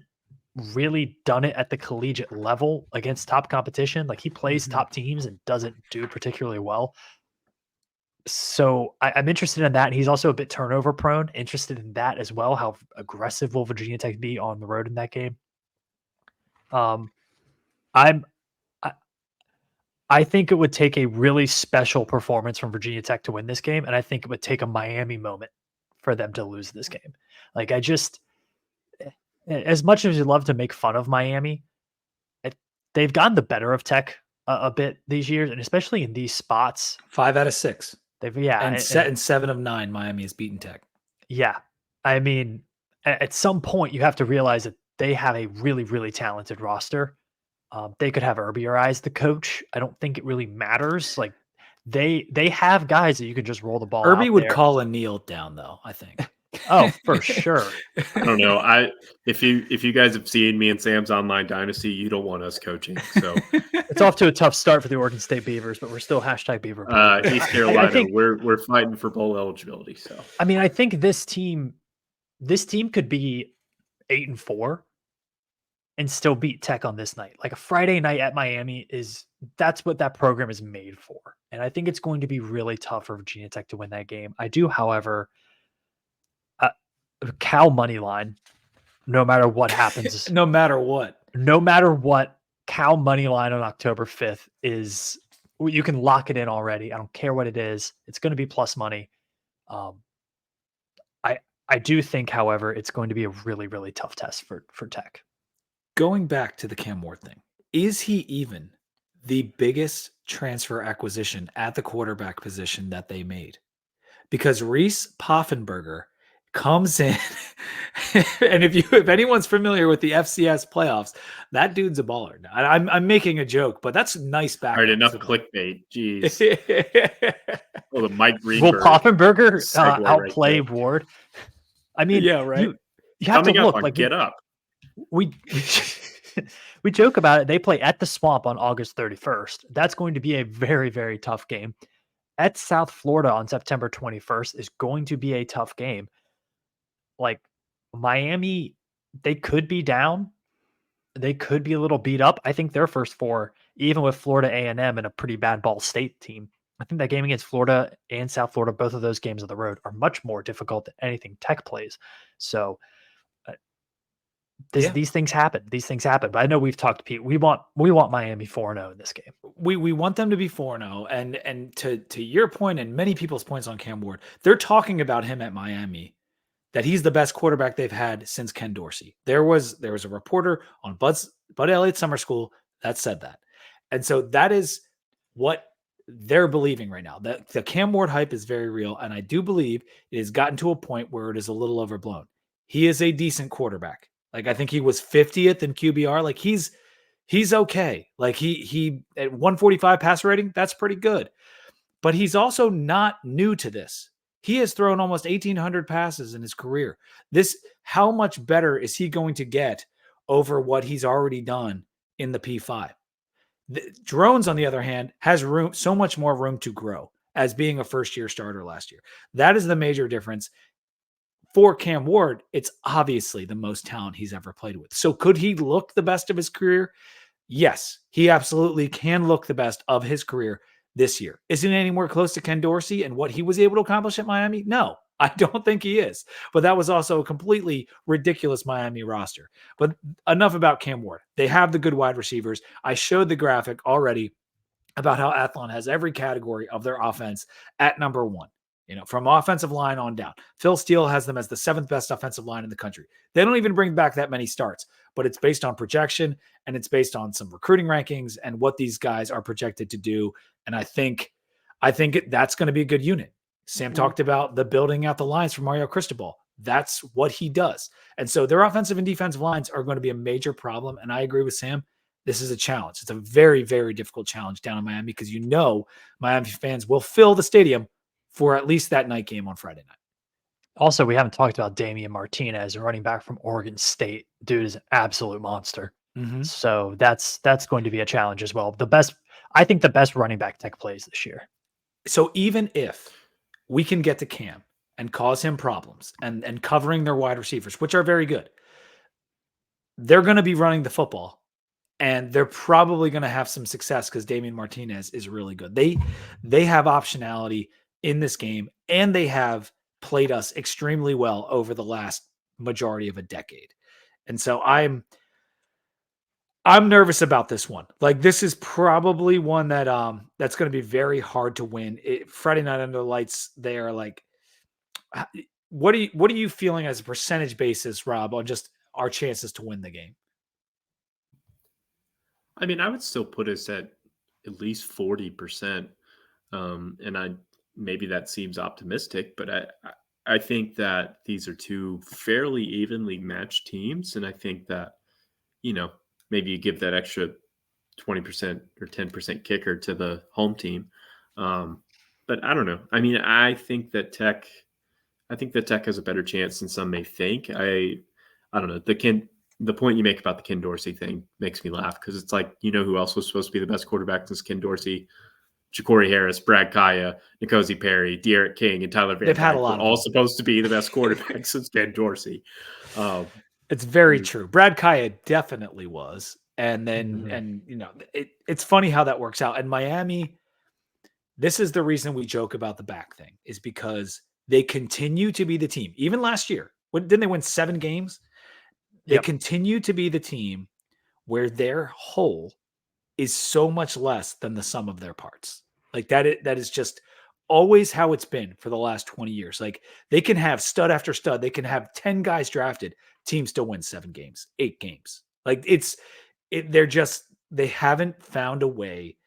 really done it at the collegiate level against top competition. Like, he plays top teams and doesn't do particularly well. So I'm interested in that. And he's also a bit turnover prone, interested in that as well. How aggressive will Virginia Tech be on the road in that game? I think it would take a really special performance from Virginia Tech to win this game. And I think it would take a Miami moment for them to lose this game. Like, as much as you love to make fun of Miami, they've gotten the better of Tech a bit these years, and especially in these spots. 5 out of 6. And 7 of 9, Miami has beaten Tech. Yeah. I mean, at some point you have to realize that they have a really, really talented roster. They could have Irby or I as the coach. I don't think it really matters. Like, they have guys that you can just roll the ball. Irby would call a kneel down, though, I think. Oh, for sure. I don't know. If you guys have seen me and Sam's online dynasty, you don't want us coaching. So it's off to a tough start for the Oregon State Beavers, but we're still #Beaver. East Carolina, we're fighting for bowl eligibility. So I mean, I think this team could be 8-4 and still beat Tech on this night. Like, a Friday night at Miami that's what that program is made for. And I think it's going to be really tough for Virginia Tech to win that game. I do, however, Cal money line, no matter what happens. No matter what, Cal money line on October 5th is, you can lock it in already. I don't care what it is. It's going to be plus money. I do think, however, it's going to be a really, really tough test for Tech. Going back to the Cam Ward thing, is he even the biggest transfer acquisition at the quarterback position that they made? Because Reese Poffenberger comes in, and if anyone's familiar with the FCS playoffs, that dude's a baller. I'm making a joke, but that's nice back. All right, enough clickbait. Jeez. Well, the Mike Greenberg. Will Poffenberger outplay Ward? I mean, yeah, right. You have to look like Get Up. We we joke about it. They play at the Swamp on August 31st. That's going to be a very, very tough game. At South Florida on September 21st is going to be a tough game. Like Miami, they could be down. They could be a little beat up. I think their first four, even with Florida A&M and a pretty bad Ball State team, I think that game against Florida and South Florida, both of those games on the road are much more difficult than anything Tech plays. So these things happen. These things happen. But I know we've talked to Pete. We want Miami 4-0 in this game. We want them to be 4-0. And to your point and many people's points on Cam Ward, they're talking about him at Miami, that he's the best quarterback they've had since Ken Dorsey. There was a reporter on Bud Elliott Summer School that said that. And so that is what they're believing right now. That the Cam Ward hype is very real. And I do believe it has gotten to a point where it is a little overblown. He is a decent quarterback. Like, I think he was 50th in QBR. Like, he's okay. Like, he at 145 passer rating, that's pretty good. But he's also not new to this. He has thrown almost 1,800 passes in his career. How much better is he going to get over what he's already done in the P5? Drones, on the other hand, has so much more room to grow as being a first-year starter last year. That is the major difference. For Cam Ward, it's obviously the most talent he's ever played with. So could he look the best of his career? Yes, he absolutely can look the best of his career this year. Is it any more close to Ken Dorsey and what he was able to accomplish at Miami? No, I don't think he is. But that was also a completely ridiculous Miami roster. But enough about Cam Ward. They have the good wide receivers. I showed the graphic already about how Athlon has every category of their offense at number one. From offensive line on down. Phil Steele has them as the 7th best offensive line in the country. They don't even bring back that many starts, but it's based on projection and it's based on some recruiting rankings and what these guys are projected to do. And I think that's going to be a good unit. Sam talked about the building out the lines for Mario Cristobal. That's what he does. And so their offensive and defensive lines are going to be a major problem. And I agree with Sam. This is a challenge. It's a very, very difficult challenge down in Miami because Miami fans will fill the stadium for at least that night game on Friday night. Also, we haven't talked about Damian Martinez, running back from Oregon State. Dude is an absolute monster. Mm-hmm. So that's going to be a challenge as well. I think the best running back Tech plays this year. So even if we can get to Cam and cause him problems and covering their wide receivers, which are very good, they're going to be running the football. And they're probably going to have some success because Damian Martinez is really good. They have optionality in this game, and they have played us extremely well over the last majority of a decade. And so I'm nervous about this one. Like, this is probably one that that's going to be very hard to win. Friday night under the lights, they are like, what are you feeling as a percentage basis, Rob, on just our chances to win the game? I mean, I would still put us at least 40%. And maybe that seems optimistic, but I think that these are two fairly evenly matched teams. And I think that, maybe you give that extra 20% or 10% kicker to the home team. But I don't know. I mean, I think that Tech has a better chance than some may think. I don't know. The point you make about the Ken Dorsey thing makes me laugh because it's like, who else was supposed to be the best quarterback since Ken Dorsey? Ja'Cory Harris, Brad Kaya, N'Kosi Perry, De'Aaron King, and Tyler Van They've had a lot of all supposed to be the best quarterbacks since Ken Dorsey. It's very true. Brad Kaya definitely was. And then, it's funny how that works out. And Miami, this is the reason we joke about the back thing, is because they continue to be the team. Even last year, didn't they win 7 games? They continue to be the team where their whole is so much less than the sum of their parts. Like that is just always how it's been for the last 20 years. Like, they can have stud after stud. They can have 10 guys drafted. Team still wins 7 games, 8 games. Like they haven't found a way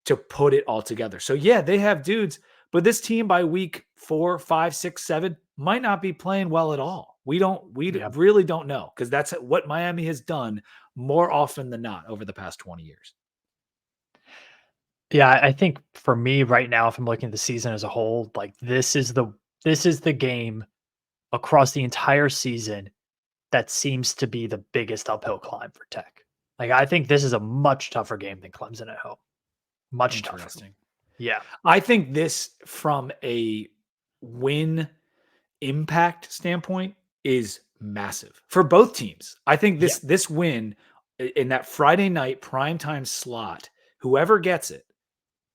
to put it all together. So yeah, they have dudes, but this team by week 4, 5, 6, 7 might not be playing well at all. We really don't know, because that's what Miami has done more often than not over the past 20 years. Yeah, I think for me right now, if I'm looking at the season as a whole, like this is the game across the entire season that seems to be the biggest uphill climb for Tech. Like, I think this is a much tougher game than Clemson at home. Much tougher. Yeah. I think this, from a win impact standpoint, is massive for both teams. I think this win in that Friday night primetime slot, whoever gets it,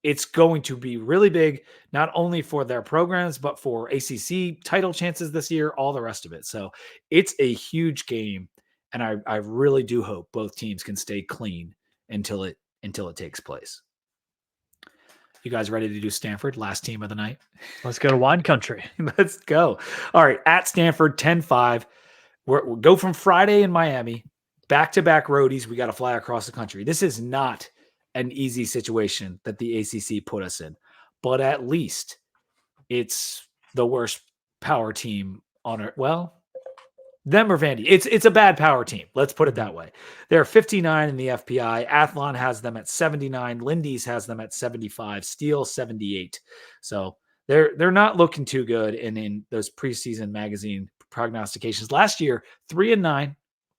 it's going to be really big, not only for their programs, but for ACC title chances this year, all the rest of it. So it's a huge game. And I really do hope both teams can stay clean until it takes place. You guys ready to do Stanford? Last team of the night. Let's go to wine country. Let's go. All right. At Stanford, 10-5. We'll go from Friday in Miami, back-to-back roadies. We got to fly across the country. This is not an easy situation that the ACC put us in, but at least it's the worst power team on earth. Well, them or Vandy. It's a bad power team. Let's put it that way. They're 59 in the FPI. Athlon has them at 79. Lindy's has them at 75. Steele 78. So they're not looking too good. And in those preseason magazine prognostications last year, 3-9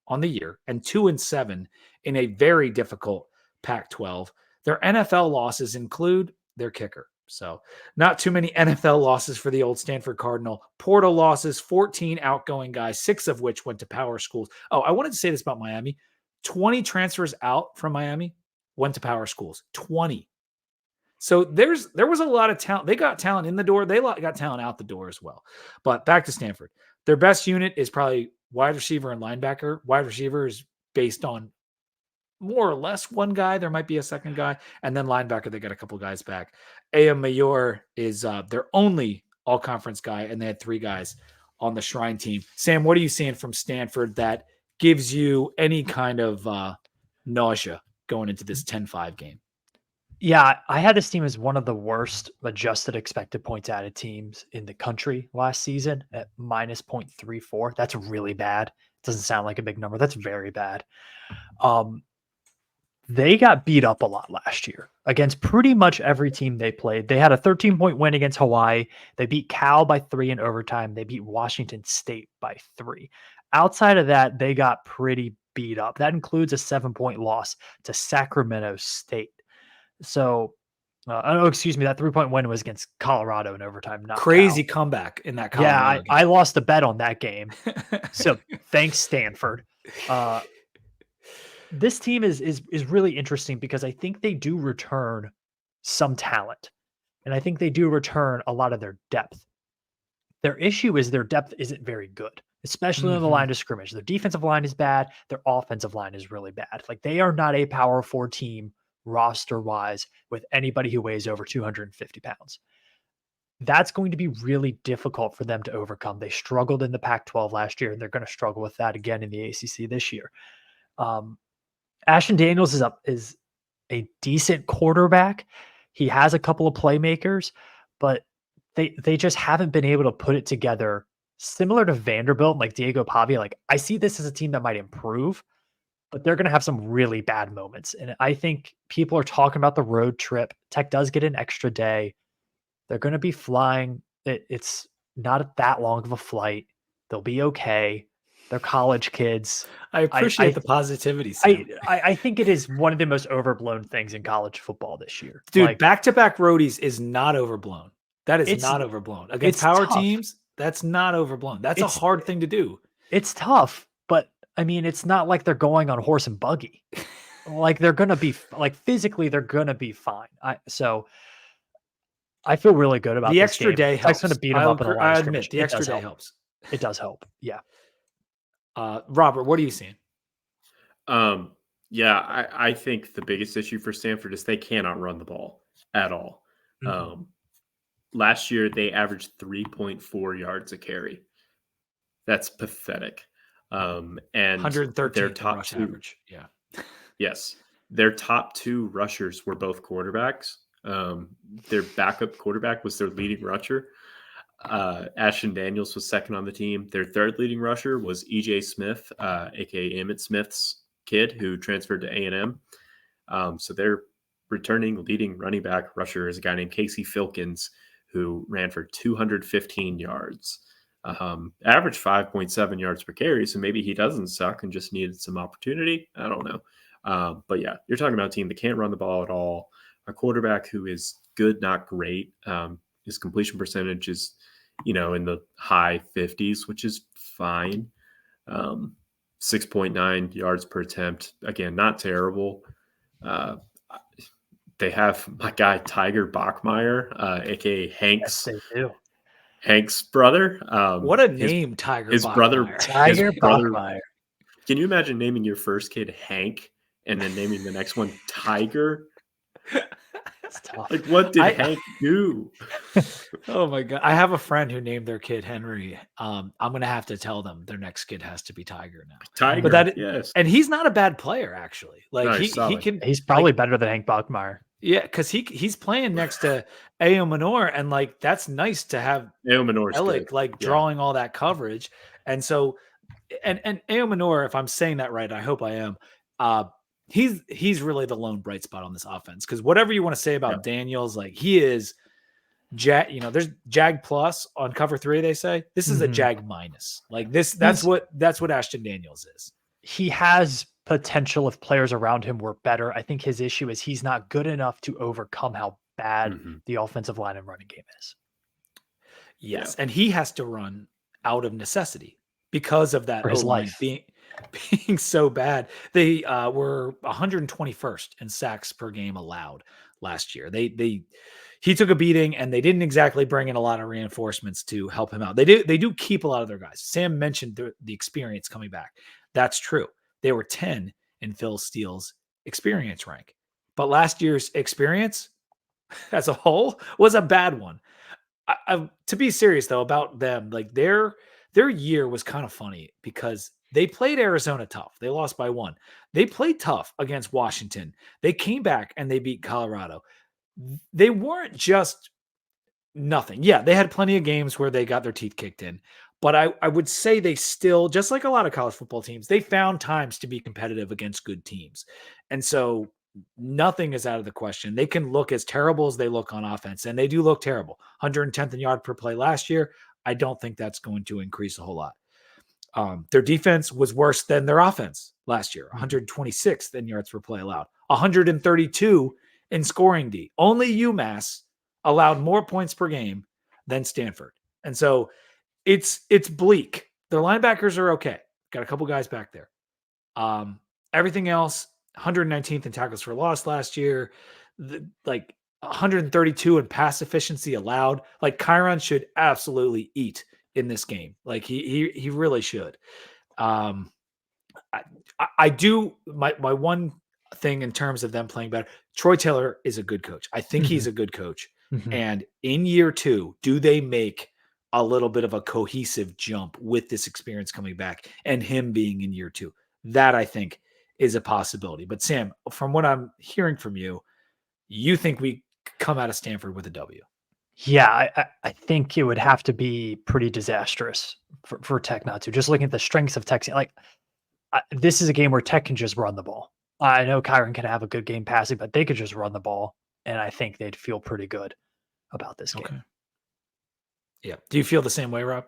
on the year and 2-7 in a very difficult Pac-12. Their NFL losses include their kicker. So not too many NFL losses for the old Stanford Cardinal. Portal losses, 14 outgoing guys, 6 of which went to power schools. Oh, I wanted to say this about Miami. 20 transfers out from Miami went to power schools. 20. So there was a lot of talent. They got talent in the door. They got talent out the door as well. But back to Stanford. Their best unit is probably wide receiver and linebacker. Wide receiver is based on more or less one guy. There might be a second guy. And then linebacker, they got a couple guys back. A.M. Mayor is their only all-conference guy, and they had 3 guys on the Shrine team. Sam, what are you seeing from Stanford that gives you any kind of nausea going into this 10-5 game? Yeah, I had this team as one of the worst adjusted expected points added teams in the country last season at minus 0.34. That's really bad. It doesn't sound like a big number. That's very bad. They got beat up a lot last year against pretty much every team they played. They had a 13-point win against Hawaii. They beat Cal by 3 in overtime. They beat Washington State by 3. Outside of that, they got pretty beat up. That includes a 7-point loss to Sacramento State. So, that 3-point win was against Colorado in overtime. Not crazy Cal. comeback in that Colorado game. I lost a bet on that game. So thanks, Stanford. This team is really interesting because I think they do return some talent, and I think they do return a lot of their depth. Their issue is their depth isn't very good, especially on the line of scrimmage. Their defensive line is bad. Their offensive line is really bad. Like, they are not a Power 4 team roster-wise with anybody who weighs over 250 pounds. That's going to be really difficult for them to overcome. They struggled in the Pac-12 last year, and they're going to struggle with that again in the ACC this year. Ashton Daniels is a decent quarterback. He has a couple of playmakers, but they just haven't been able to put it together. Similar to Vanderbilt, like Diego Pavia, like, I see this as a team that might improve, but they're going to have some really bad moments. And I think people are talking about the road trip. Tech does get an extra day. They're going to be flying. It's not that long of a flight. They'll be okay. They're college kids. I appreciate the positivity, Sam. I think it is one of the most overblown things in college football this year. Dude, like, back-to-back roadies is not overblown. That is not overblown. Against power teams, that's not overblown. That's a hard thing to do. It's tough, but I mean, it's not like they're going on horse and buggy. Like, they're going to be, like, physically, they're going to be fine. So I feel really good about the this extra game. day helps. Going to beat them up in the line I admit, the extra day helps. It does help. Yeah. Robert, what are you seeing? Yeah, I think the biggest issue for Stanford is they cannot run the ball at all. Last year, they averaged 3.4 yards a carry. That's pathetic. And 113 their top 2 average. Yeah. Yes. Their top 2 rushers were both quarterbacks. Their backup quarterback was their leading rusher. Ashton Daniels was second on the team. Their third leading rusher was E.J. Smith, aka Emmitt Smith's kid, who transferred to A&M. So their returning leading running back rusher is a guy named Casey Filkins, who ran for 215 yards. Averaged 5.7 yards per carry, so maybe he doesn't suck and just needed some opportunity. I don't know. But yeah, you're talking about a team that can't run the ball at all. A quarterback who is good, not great. His completion percentage is, in the high 50s, which is fine. 6.9 yards per attempt. Again, not terrible. They have my guy Tiger Bachmeier, aka Hank's. Yes, they do. Hank's brother. What a name, Tiger his Bachmeier. brother. Tiger His brother. Bachmeier. Can you imagine naming your first kid Hank and then naming the next one Tiger? It's tough. Like, what did Hank do? Oh my God. I have a friend who named their kid Henry. I'm going to have to tell them their next kid has to be Tiger now. Tiger, but yes. And he's not a bad player, actually. Like no, he can. He's probably better than Hank Bachmeier. Yeah, because he's playing next to Ao Manor, and like that's nice to have Ao Manor's Alec drawing all that coverage. And so and Ao Manor, if I'm saying that right, I hope I am. He's really the lone bright spot on this offense, because whatever you want to say about Daniels, like he is there's Jag plus on cover 3, they say. This is a Jag minus. Like this, that's what Ashton Daniels is. He has potential if players around him were better. I think his issue is he's not good enough to overcome how bad the offensive line and running game is. Yes, and he has to run out of necessity because of that his life being so bad. They were 121st in sacks per game allowed last year. He took a beating, and they didn't exactly bring in a lot of reinforcements to help him out. They do keep a lot of their guys. Sam mentioned the experience coming back. That's true. They were 10 in Phil Steele's experience rank, but last year's experience as a whole was a bad one. To be serious though about them, like their year was kind of funny because they played Arizona tough. They lost by 1. They played tough against Washington. They came back and they beat Colorado. They weren't just nothing. Yeah, they had plenty of games where they got their teeth kicked in, but I would say they still, just like a lot of college football teams, they found times to be competitive against good teams. And so nothing is out of the question. They can look as terrible as they look on offense, and they do look terrible. 110th in yard per play last year. I don't think that's going to increase a whole lot. Their defense was worse than their offense last year. 126th in yards per play allowed. 132 in scoring D. Only UMass allowed more points per game than Stanford. And so it's bleak. Their linebackers are okay. Got a couple guys back there. Everything else, 119th in tackles for loss last year, like 132 in pass efficiency allowed. Like Kyron should absolutely eat in this game. Like he really should. I do my one thing in terms of them playing better. Troy Taylor is a good coach. I think he's a good coach. And in year 2, do they make a little bit of a cohesive jump with this experience coming back and him being in year 2? That I think is a possibility. But Sam, from what I'm hearing from you, you think we come out of Stanford with a W? Yeah, I think it would have to be pretty disastrous for Tech not to. Just looking at the strengths of Tech, this is a game where Tech can just run the ball. I know Kyron can have a good game passing, but they could just run the ball, and I think they'd feel pretty good about this game. Okay. Yeah. Do you feel the same way, Rob?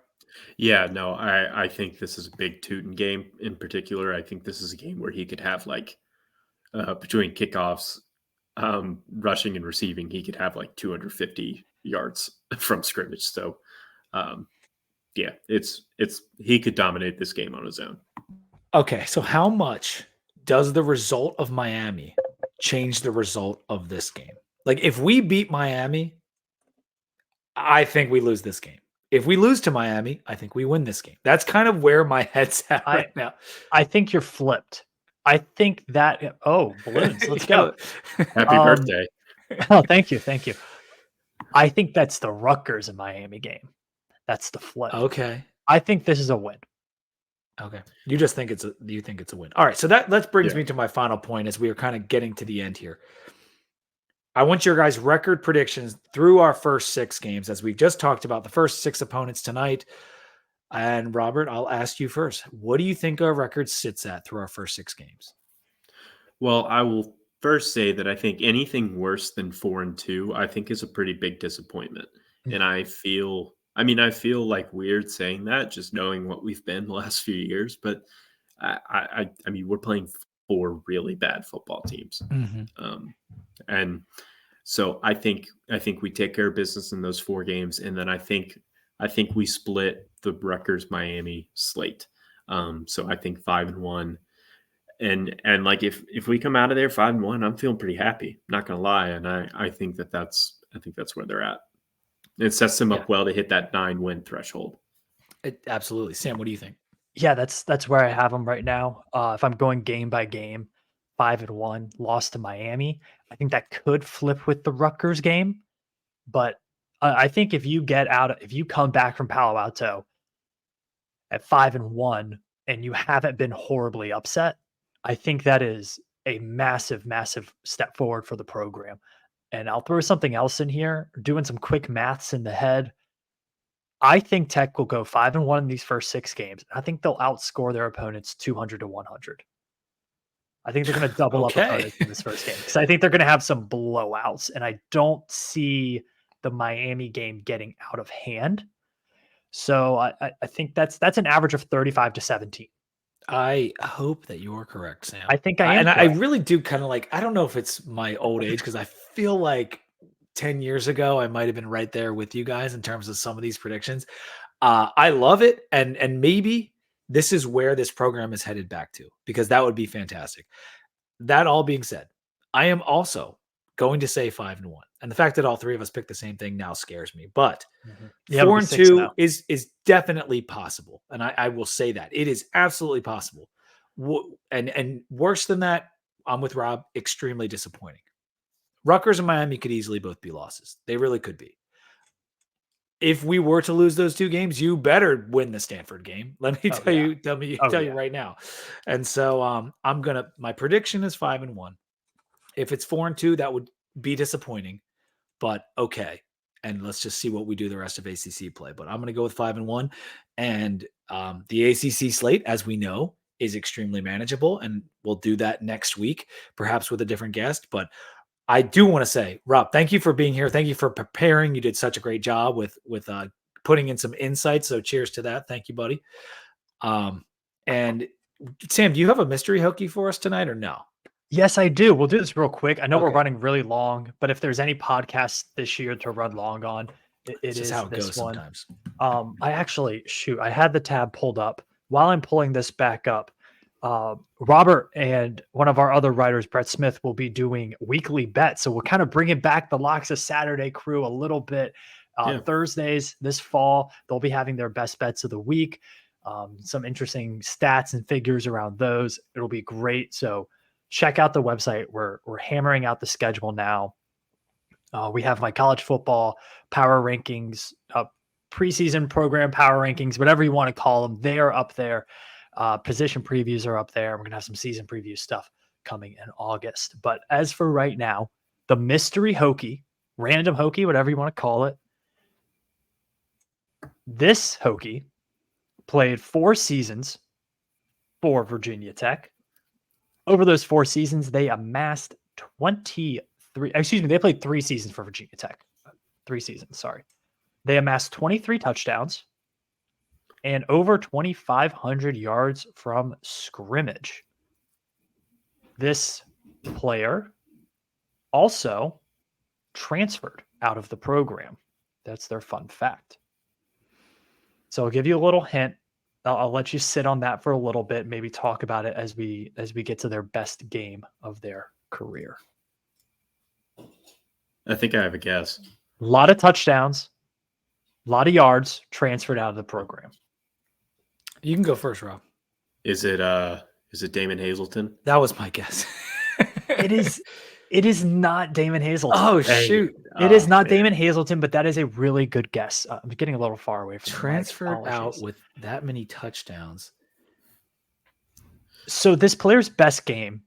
Yeah, no, I think this is a big Tootin game in particular. I think this is a game where he could have between kickoffs, rushing and receiving, he could have 250 yards from scrimmage. So, yeah, he could dominate this game on his own. Okay, so how much does the result of Miami change the result of this game? Like, if we beat Miami, I think we lose this game. If we lose to Miami, I think we win this game. That's kind of where my head's at right now. I think you're flipped. I think that balloons. Let's go. Happy birthday. Oh, thank you. Thank you. I think that's the Rutgers and Miami game. That's the flip. Okay. I think this is a win. Okay. You think it's a win. All right. So that brings me to my final point as we are kind of getting to the end here. I want your guys' record predictions through our first 6 games, as we've just talked about the first 6 opponents tonight. And Robert, I'll ask you first. What do you think our record sits at through our first 6 games? Well, I will first say that I think anything worse than 4-2, I think is a pretty big disappointment. And I feel weird saying that, just knowing what we've been the last few years, but I mean, we're playing 4 really bad football teams. Mm-hmm. And so I think we take care of business in those 4 games, and then I think we split the Rutgers Miami slate. So I think 5-1, and like if we come out of there 5-1, I'm feeling pretty happy. Not gonna lie, and I think that's where they're at. It sets them up well to hit that 9-win threshold. Absolutely, Sam. What do you think? Yeah, that's where I have them right now. If I'm going game by game, 5-1, lost to Miami. I think that could flip with the Rutgers game, but I think if you come back from Palo Alto at 5-1 and you haven't been horribly upset, I think that is a massive, massive step forward for the program. And I'll throw something else in here, doing some quick maths in the head. I think Tech will go 5-1 in these first 6 games. I think they'll outscore their opponents 200-100. I think they're going to double up opponents in this first game because I think they're going to have some blowouts, and I don't see the Miami game getting out of hand. So I think that's an average of 35-17. I hope that you're correct, Sam. I think I am. And I really do kind of like, I don't know if it's my old age, because I feel like 10 years ago, I might have been right there with you guys in terms of some of these predictions. I love it. And maybe this is where this program is headed back to, because that would be fantastic. That all being said, I am also going to say 5-1. And the fact that all 3 of us picked the same thing now scares me. But 4-2 is definitely possible. And I will say that. It is absolutely possible. And worse than that, I'm with Rob, extremely disappointing. Rutgers and Miami could easily both be losses. They really could be. If we were to lose those 2 games, you better win the Stanford game. Let me tell you right now. And so my prediction is 5-1. If it's 4-2, that would be disappointing, but okay. And let's just see what we do the rest of ACC play. But I'm going to go with 5-1. And the ACC slate, as we know, is extremely manageable. And we'll do that next week, perhaps with a different guest. But I do want to say, Rob, thank you for being here. Thank you for preparing. You did such a great job with putting in some insights. So cheers to that. Thank you, buddy. And Sam, do you have a mystery Hokie for us tonight or no? Yes, I do. We'll do this real quick. I know we're running really long, but if there's any podcast this year to run long on, it is how it this goes one. Sometimes. I had the tab pulled up. While I'm pulling this back up, Robert and one of our other writers, Brett Smith, will be doing weekly bets. So we're kind of bringing back the Locks of Saturday crew a little bit. Thursdays this fall, they'll be having their best bets of the week. Some interesting stats and figures around those. It'll be great. So check out the website. We're hammering out the schedule now. We have my college football power rankings, preseason program power rankings, whatever you want to call them. They are up there. Position previews are up there. We're going to have some season preview stuff coming in August. But as for right now, the mystery Hokie, random Hokie, whatever you want to call it. This Hokie played 4 seasons for Virginia Tech. Over those 4 seasons, they amassed 23. Excuse me, they played 3 seasons for Virginia Tech. 3 seasons, sorry. They amassed 23 touchdowns and over 2,500 yards from scrimmage. This player also transferred out of the program. That's their fun fact. So I'll give you a little hint. I'll let you sit on that for a little bit, maybe talk about it as we get to their best game of their career. I think I have a guess. A lot of touchdowns, a lot of yards transferred out of the program. You can go first, Rob. Is it Damon Hazelton? That was my guess. It is not Damon Hazelton. Oh, shoot. It is not Damon Hazelton, but that is a really good guess. I'm getting a little far away from transferred out with that many touchdowns. So this player's best game,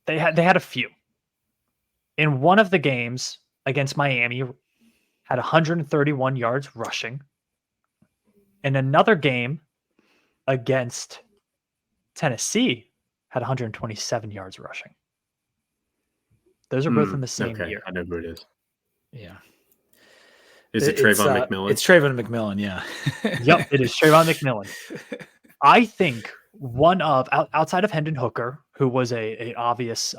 they had a few. In one of the games against Miami, had 131 yards rushing. In another game against Tennessee, had 127 yards rushing. Those are both in the same year. I know who it is. Yeah. Is it Trayvon McMillan? It's Trayvon McMillan, yeah. Yep, it is Trayvon McMillan. I think one of, outside of Hendon Hooker, who was an obvious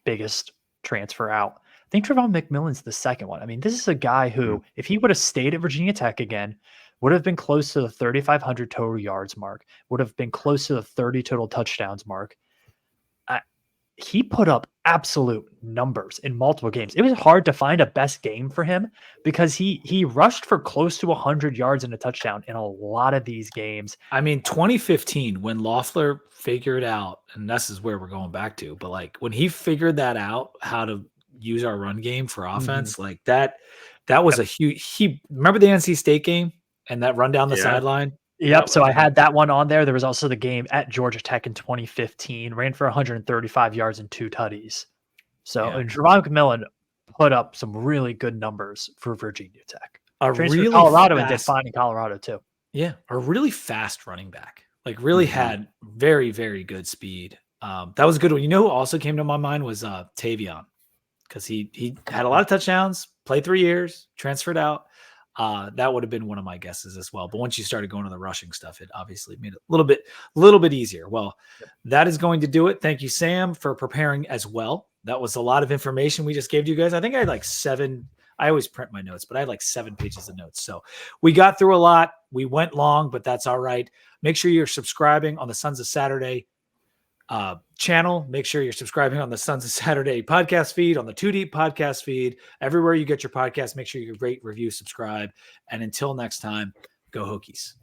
biggest transfer out. I think Trevon McMillan's the second one. I mean, this is a guy who, if he would have stayed at Virginia Tech again, would have been close to the 3,500 total yards mark, would have been close to the 30 total touchdowns mark. He put up absolute numbers in multiple games. It was hard to find a best game for him because he rushed for close to 100 yards and a touchdown in a lot of these games. I mean, 2015, when Loeffler figured out, and this is where we're going back to, but like when he figured that out, how to use our run game for offense, like that was a huge, remember the NC State game and that run down the sideline? Yep. So I had that one on there. There was also the game at Georgia Tech in 2015, ran for 135 yards and 2 tutties. So and Trevon McMillan put up some really good numbers for Virginia Tech. Transferred to Colorado and did fine in Colorado too. Yeah, a really fast running back. Like really had very, very good speed. That was a good one. You know who also came to my mind was Tavion, because he had a lot of touchdowns, played 3 years, transferred out. That would have been one of my guesses as well. But once you started going to the rushing stuff, it obviously made it a little bit easier. Well, that is going to do it. Thank you, Sam, for preparing as well. That was a lot of information we just gave to you guys. I think I had like 7. I always print my notes, but I had like 7 pages of notes. So we got through a lot. We went long, but that's all right. Make sure you're subscribing on the Sons of Saturday channel. Make sure you're subscribing on the Sons of Saturday podcast feed, on the 2 Deep podcast feed, everywhere you get your podcast. Make sure you rate, review, subscribe. And until next time, go Hokies.